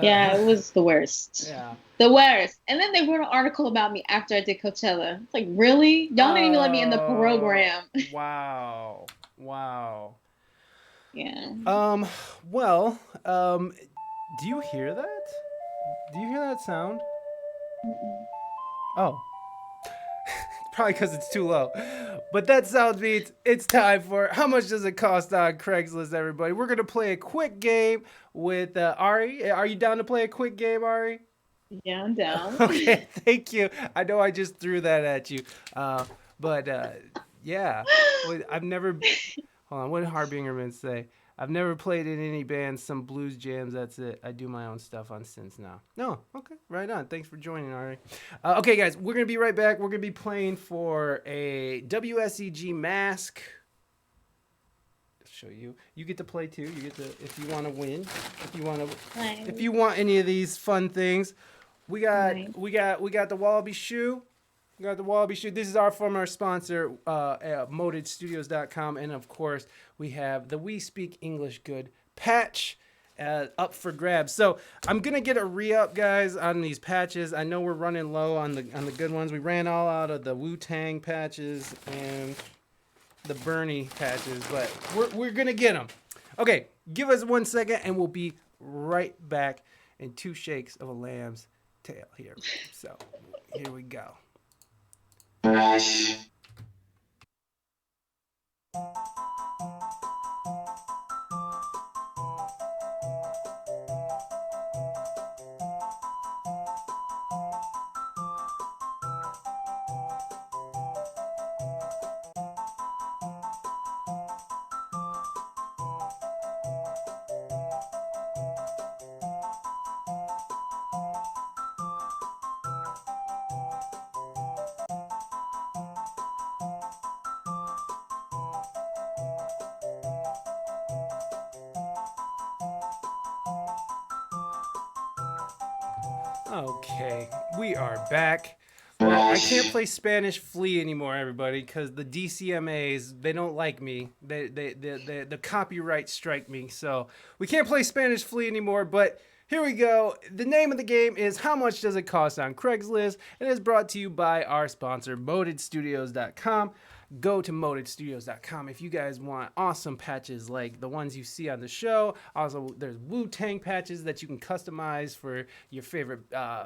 Yeah, it was the worst. Yeah. The worst. And then they wrote an article about me after I did Coachella. It's like, really? Y'all didn't even let me in the Oh, program. wow. Wow. Yeah. Um, well, do you hear that? Do you hear that sound? Mm-mm. Oh, Probably because it's too low. But that sound means it's time for how much does it cost on Craigslist, everybody? We're going to play a quick game with Ari. Are you down to play a quick game, Ari? Yeah, I'm down. Okay, thank you. I know I just threw that at you. But yeah, well, I've never. Hold on, what did Harbingerman say? I've never played in any bands, some blues jams. That's it. I do my own stuff on synths now. No, okay, right on. Thanks for joining, Ari. Okay, guys, we're gonna be right back. We're gonna be playing for a WSEG mask. I'll show you. You get to play too. You get to if you want to win. If you want any of these fun things, we got the Wallaby shoe. We got the Wallaby shoe. This is from our sponsor, motedstudios.com. And of course, we have the We Speak English Good patch up for grabs. So I'm going to get a re-up, guys, on these patches. I know we're running low on the good ones. We ran all out of the Wu-Tang patches and the Bernie patches, but we're going to get them. Okay, give us 1 second, and we'll be right back in 2 shakes of a lamb's tail here. So here we go. Okay, we are back. Well, I can't play Spanish Flea anymore, everybody, because the DCMAs, they don't like me. The copyright strike me, so we can't play Spanish Flea anymore, but here we go. The name of the game is How Much Does It Cost on Craigslist? And it's brought to you by our sponsor, motedstudios.com. Go to motedstudios.com if you guys want awesome patches like the ones you see on the show. Also, there's Wu-Tang patches that you can customize for your favorite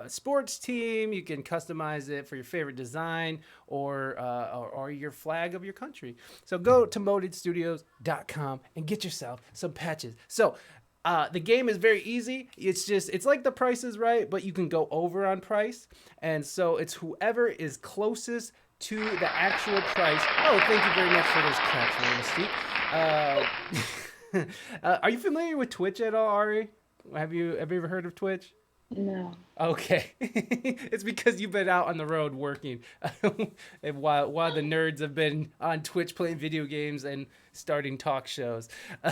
sports team. You can customize it for your favorite design or your flag of your country. So go to motedstudios.com and get yourself some patches. So the game is very easy. It's like The Price is Right, but you can go over on price. And so it's whoever is closest to the actual price. Oh, thank you very much for those claps, Mystique. Are you familiar with Twitch at all, Ari? Have you ever heard of Twitch? No. Okay. It's because you've been out on the road working and while the nerds have been on Twitch playing video games and starting talk shows.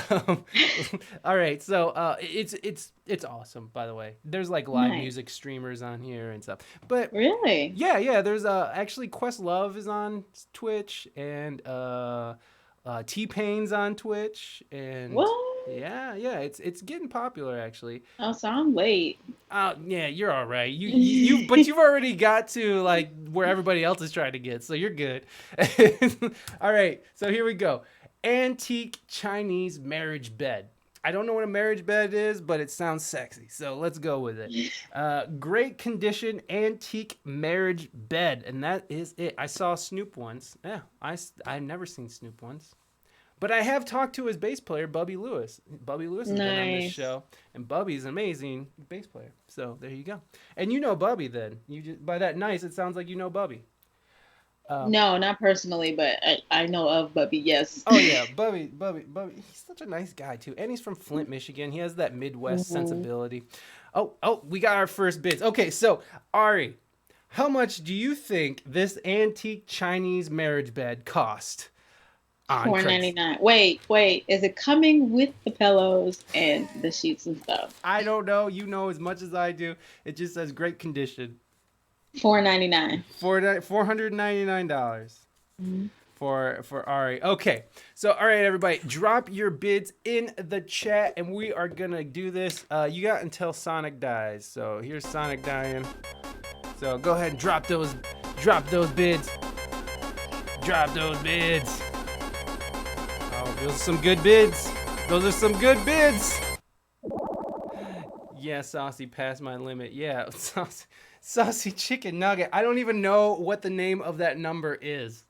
All right, so it's awesome, by the way. There's like live music streamers on here and stuff. But really? Yeah, there's actually Questlove is on Twitch, and T-Pain's on Twitch, and what? Yeah, it's getting popular actually. Oh, so I'm late. Yeah, you're all right. But you've already got to like where everybody else is trying to get, so you're good. All right, so here we go. Antique Chinese marriage bed. I don't know what a marriage bed is, but it sounds sexy, so let's go with it. Great condition antique marriage bed, and that is it. I saw Snoop once. Yeah, I've never seen Snoop once. But I have talked to his bass player, Bubby Lewis. Bubby Lewis has been on this show, and Bubby's an amazing bass player. So there you go. And you know Bubby then. By that nice, it sounds like you know Bubby. No, not personally, but I know of Bubby, yes. Oh, yeah, Bubby. He's such a nice guy, too. And he's from Flint, Michigan. He has that Midwest sensibility. Oh, we got our first bids. Okay, so, Ari, how much do you think this antique Chinese marriage bed cost? $4.99. Wait. Is it coming with the pillows and the sheets and stuff? I don't know. You know as much as I do. It just says great condition. $4.99. $499 for Ari. Okay. So, all right, everybody, drop your bids in the chat, and we are gonna do this. You got until Sonic dies. So here's Sonic dying. So go ahead and drop those bids. Drop those bids. Those are some good bids. Yeah, Saucy, past my limit. Yeah, Saucy chicken nugget. I don't even know what the name of that number is.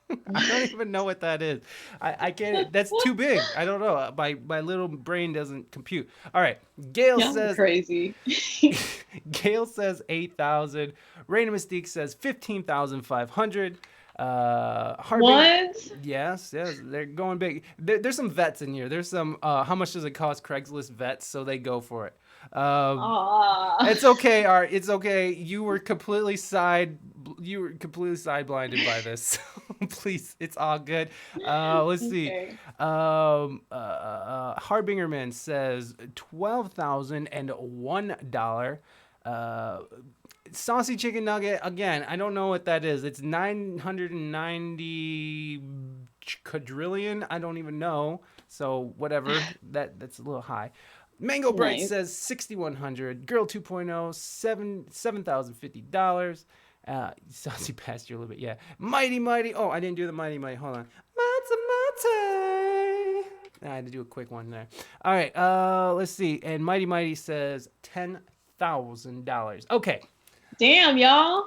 I don't even know what that is. I can't. That's too big. I don't know. My little brain doesn't compute. All right. Gail Y'all are says. crazy. Gail says 8,000. Reina Mystique says 15,500. Harbinger. What? Yes, they're going big. There's some vets in here. There's some. How much does it cost? Craigslist vets, so they go for it. Um, Ah. it's okay, Art. It's okay. You were completely side blinded by this. Please, it's all good. Let's see. Okay. Harbingerman says $12,001. Saucy chicken nugget again. I don't know what that is. It's 990 quadrillion. I don't even know. So whatever. That's a little high. Mango Bright Nice. says 6,100. Girl 2.0 $7,050. Saucy passed you a little bit. Yeah. Mighty Mighty. Oh, I didn't do the Mighty Mighty. Hold on. Mate. I had to do a quick one there. All right. Let's see. And Mighty Mighty says $10,000. Okay. Damn, y'all.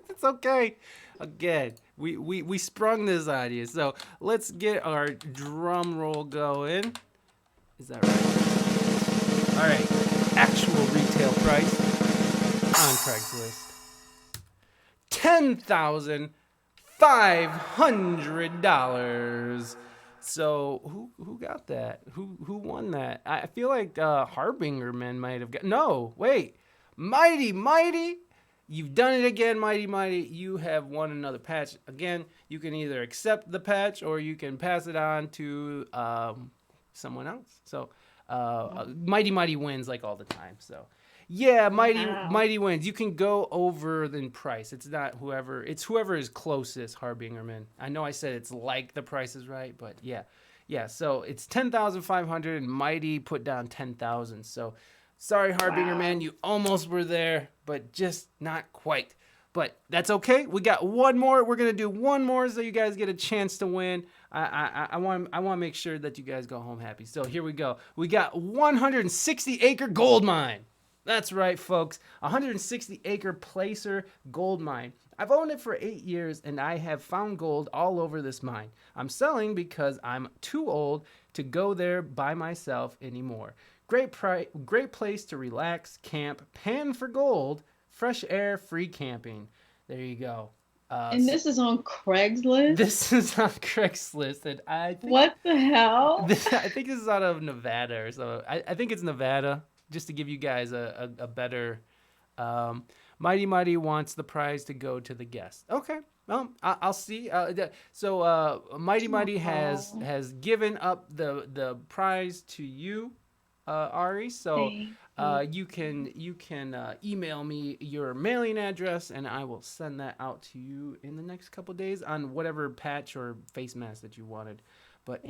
It's okay. Again, we sprung this on you. So let's get our drum roll going. Is that right? All right. Actual retail price on Craigslist. $10,500. So who got that? Who won that? I feel like Harbingerman might have got. No, wait. Mighty Mighty. You've done it again, Mighty Mighty. You have won another patch. Again, you can either accept the patch or you can pass it on to someone else. So Mighty Mighty wins like all the time. So yeah, Mighty wins. You can go over in price. It's not whoever. It's whoever is closest, Harbingerman. I know I said it's like The Price is Right, but yeah. So it's 10,500 and Mighty put down 10,000. So sorry, Harbingerman, you almost were there, but just not quite. But that's okay. We got one more. We're gonna do one more so you guys get a chance to win. I want to make sure that you guys go home happy. So here we go. We got 160-acre gold mine. That's right, folks. 160-acre placer gold mine. I've owned it for 8 years, and I have found gold all over this mine. I'm selling because I'm too old to go there by myself anymore. Great place to relax, camp, pan for gold, fresh air, free camping. There you go. And this is on Craigslist? This is on Craigslist, and I think What the hell? I think this is out of Nevada or so. I think it's Nevada. Just to give you guys a better, Mighty Mighty wants the prize to go to the guest. Okay, well I'll see. So Mighty Mighty has given up the prize to you, Ari. So you can email me your mailing address and I will send that out to you in the next couple days on whatever patch or face mask that you wanted. But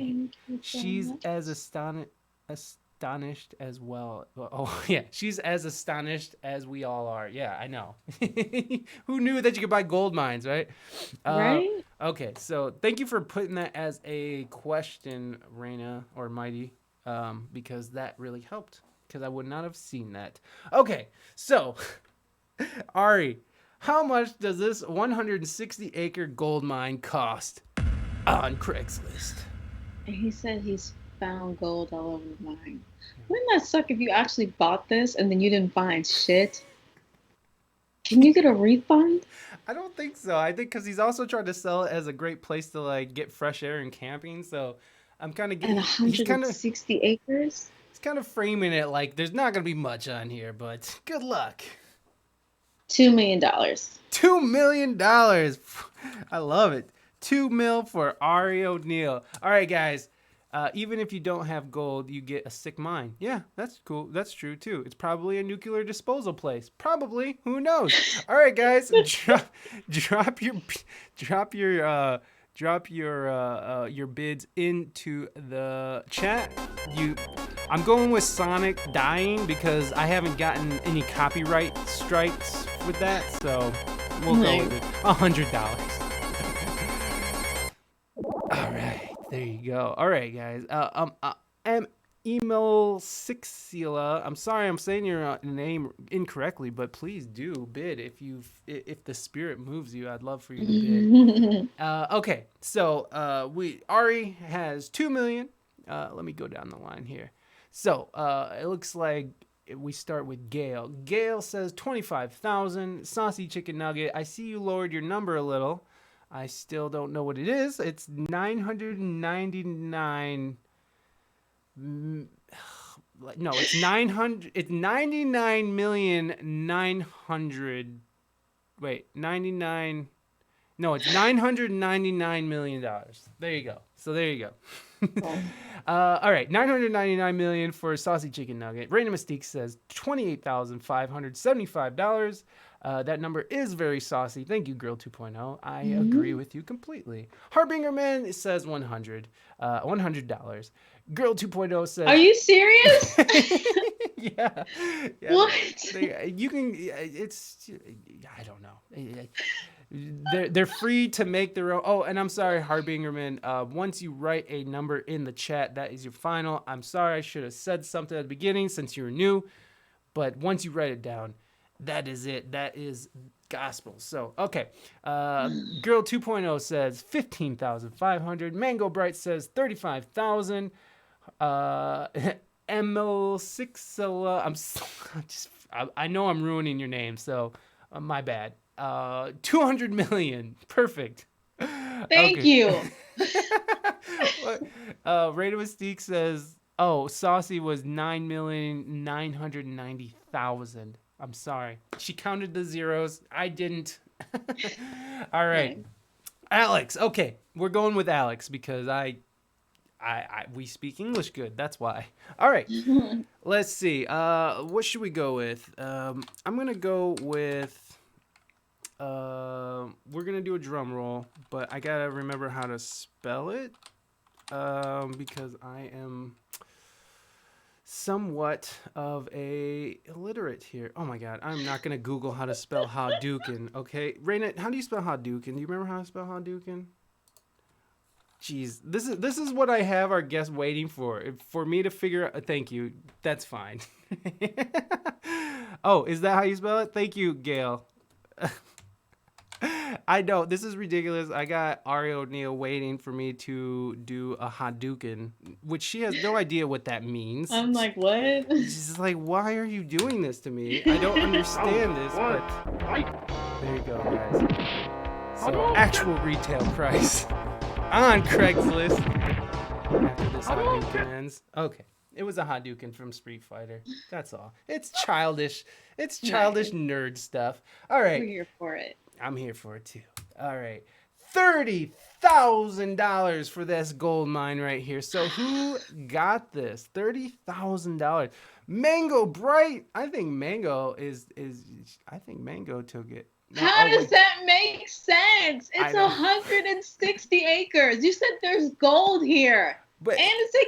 she's as astonished as well. Oh yeah, she's as astonished as we all are. Yeah, I know. Who knew that you could buy gold mines, right? Right? Okay, so thank you for putting that as a question, Reina or Mighty, because that really helped. Because I would not have seen that. Okay, so Ari, how much does this 160-acre gold mine cost on Craigslist? And he said he's found gold all over mine. Wouldn't that suck if you actually bought this and then you didn't find shit? Can you get a refund? I don't think so. I think because he's also trying to sell it as a great place to like get fresh air and camping. So I'm kind of And getting. He's 160 acres? kind of framing it like there's not gonna be much on here, but good luck. $2 million. $2 million. I love it. 2 mil for Ari O'Neal. All right, guys. Even if you don't have gold, you get a sick mine. Yeah, that's cool. That's true too. It's probably a nuclear disposal place. Probably. Who knows? All right, guys. Drop your bids into the chat. I'm going with Sonic dying because I haven't gotten any copyright strikes with that, so we'll go with it. $100. All right, there you go. All right, guys. Email Sixila. I'm sorry, I'm saying your name incorrectly, but please do bid if the spirit moves you. I'd love for you to bid. Okay, so we Ari has 2 million. Let me go down the line here. So it looks like we start with Gail. Gail says 25,000. Saucy chicken nugget. I see you lowered your number a little. I still don't know what it is. It's 999. No, it's 900. It's 99,900,000. Wait, 99. No, it's $999 million. There you go. So there you go. Oh, All right, 999 million for a saucy chicken nugget. Reina Mystique says $28,575. That number is very saucy. Thank you, Girl 2.0. I agree with you completely. Harbinger Man says 100. $100. Girl 2.0 are says you serious? yeah, yeah. What? You can. It's. I don't know. They're free to make their own. Oh, and I'm sorry, Harbingerman. Once you write a number in the chat, that is your final. I'm sorry, I should have said something at the beginning since you're new. But once you write it down, that is it. That is gospel. So okay. Girl 2.0 says 15,500. Mango Bright says 35,000. Uh, ML Sixella. I know I'm ruining your name, so my bad. 200 million. Perfect. Thank Okay. you. Rada Mystique says, "Oh, Saucy was 9,990,000." I'm sorry. She counted the zeros. I didn't. All right, Nice. Alex. Okay, we're going with Alex because we speak English good. That's why. All right. Let's see. What should we go with? I'm gonna go with. We're gonna do a drum roll, but I gotta remember how to spell it. Because I am somewhat of a illiterate here. Oh my god, I'm not gonna Google how to spell Hadouken. Okay, Reina, how do you spell Hadouken? Do you remember how to spell Hadouken? Jeez, this is what I have our guests waiting for me to figure out. Thank you. That's fine. Oh, is that how you spell it? Thank you, Gail. I know this is ridiculous. I got Ari O'Neal waiting for me to do a Hadouken, which she has no idea what that means. I'm like, what? She's like, "Why are you doing this to me? I don't understand this." But there you go, guys. So actual retail price on Craigslist after this Hadouken ends. Okay. It was a Hadouken from Street Fighter. That's all. It's childish. It's childish Nice. nerd stuff. All We're right. here for it. I'm here for it too. All right. $30,000 for this gold mine right here. So who got this? $30,000. Mango Bright. I think Mango I think Mango took it. No, How oh does wait. that make sense? I It's know. 160 acres. You said there's gold here. But And it's a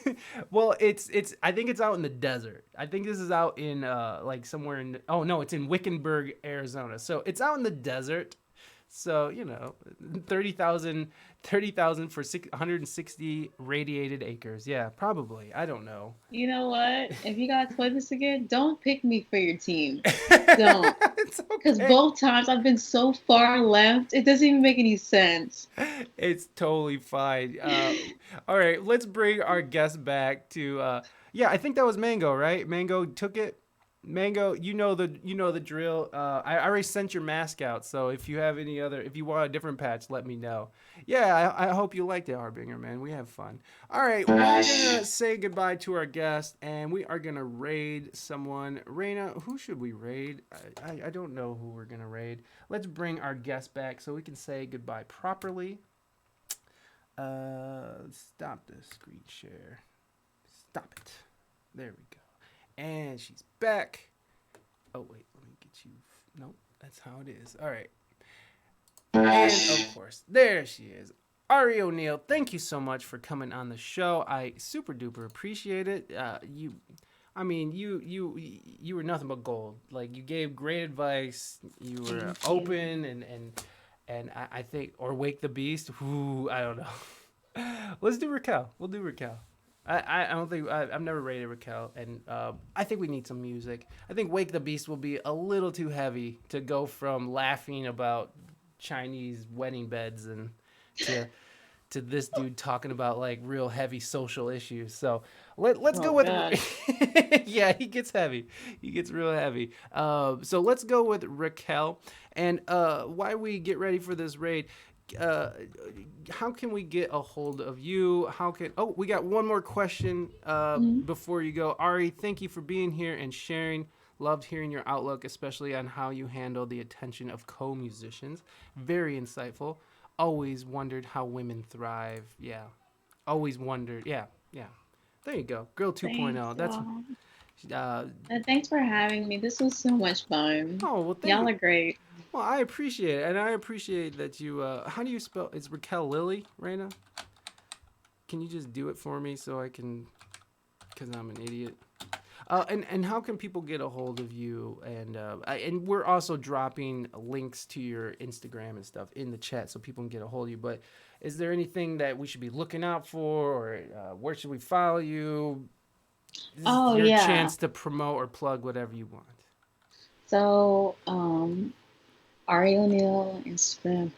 campsite. well, it's I think it's out in the desert. I think this is out in like somewhere in oh no, it's in Wickenburg, Arizona. So it's out in the desert. So, 30,000 for 160 radiated acres. Yeah, probably. I don't know. You know what? If you gotta play this again, don't pick me for your team. Don't. It's Because okay. both times I've been so far left, it doesn't even make any sense. It's totally fine. All right, let's bring our guest back to. Yeah, I think that was Mango, right? Mango took it. Mango, you know the drill. I already sent your mask out, so if you have if you want a different patch, let me know. Yeah, I hope you liked it, Harbinger, man. We have fun. All right, we're gonna say goodbye to our guest, and we are gonna raid someone. Reina, who should we raid? I don't know who we're gonna raid. Let's bring our guest back so we can say goodbye properly. Stop the screen share. Stop it. There we go. And she's back. Oh, wait. Let me get you. Nope. That's how it is. All right. And, of course, there she is. Ari O'Neal, thank you so much for coming on the show. I super duper appreciate it. You were nothing but gold. Like, you gave great advice. You were Thank you. open and I think, or Wake the Beast. Ooh, I don't know. Let's do Raquel. We'll do Raquel. I don't think I've never rated Raquel, and I think we need some music. I think Wake the Beast will be a little too heavy to go from laughing about Chinese wedding beds and to this dude talking about like real heavy social issues. So let's Oh go with God. yeah, he gets heavy. He gets real heavy. So let's go with Raquel. And while we get ready for this raid, uh, how can we get a hold of you? How can we got one more question Mhm. before you go. Ari, thank you for being here and sharing. Loved hearing your outlook, especially on how you handle the attention of co-musicians. Very insightful. Always wondered how women thrive. Yeah. Always wondered. Yeah. Yeah. There you go. Girl Thanks, 2.0. That's y'all. uh Thanks for having me. This was so much fun. oh, well, thank Y'all you. are great. Well, I appreciate it. And I appreciate that you how do you spell it's Raquel Lilly, Reina? Can you just do it for me so I can cuz I'm an idiot. And how can people get a hold of you? And we're also dropping links to your Instagram and stuff in the chat so people can get a hold of you. But is there anything that we should be looking out for, or where should we follow you? This is Oh your yeah. chance to promote or plug whatever you want. So Ari O'Neal on Instagram.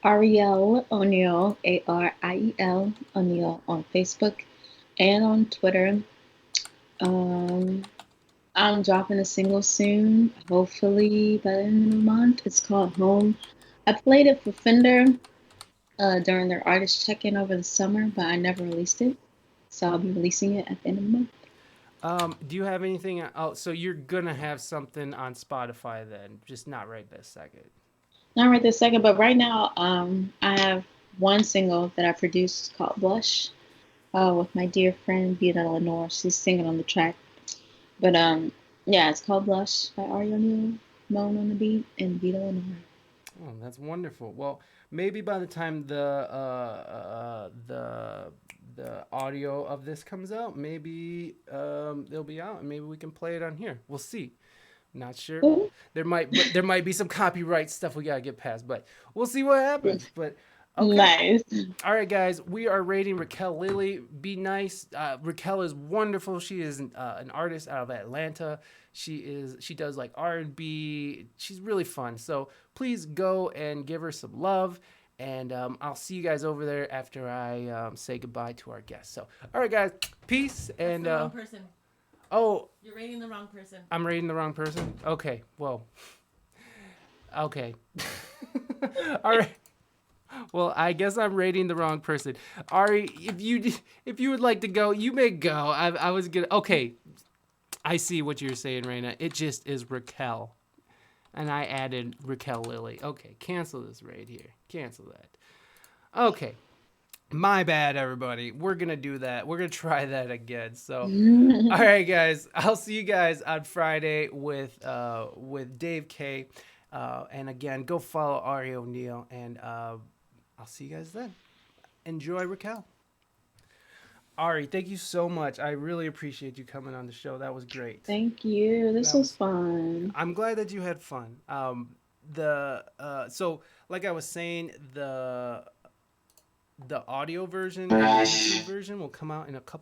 Ariel O'Neal, Ariel O'Neal on Facebook and on Twitter. Um, I'm dropping a single soon, hopefully by the end of the month. It's called Home. I played it for Fender during their artist check-in over the summer, but I never released it. So I'll be releasing it at the end of the month. Do you have anything? Oh, so you're gonna have something on Spotify then, just not right this second. Not right this second, but right now, I have one single that I produced called Blush with my dear friend Vita Lenore. She's singing on the track. But yeah, it's called Blush by Ari O'Neal, Moan on the beat, and Vita Lenore. Oh, that's wonderful. Well, maybe by the time the audio of this comes out, maybe they'll be out, and maybe we can play it on here. We'll see. Not sure. Ooh, There might be some copyright stuff we gotta get past, but we'll see what happens. But okay. nice. All right, guys, we are rating Raquel Lilly. Be nice. Raquel is wonderful. She is an artist out of Atlanta. She does like R&B. She's really fun. So please go and give her some love. And I'll see you guys over there after I say goodbye to our guests. So, all right, guys, peace. That's And the wrong person. oh, You're rating the wrong person. I'm rating the wrong person. Okay, well, okay. All right. Well, I guess I'm rating the wrong person. Ari, if you would like to go, you may go. I was gonna. Okay, I see what you're saying, Reina. It just is Raquel, and I added Raquel Lilly. Okay, cancel this right here. Cancel that. Okay, my bad, everybody. We're gonna do that. We're gonna try that again. So, all right, guys. I'll see you guys on Friday with Dave K. And again, go follow Ari O'Neal and. I'll see you guys then. Enjoy Raquel. Ari, thank you so much. I really appreciate you coming on the show. That was great. Thank you. This That was was. fun. I'm glad that you had fun. The so like I was saying, the audio version and the YouTube version will come out in a couple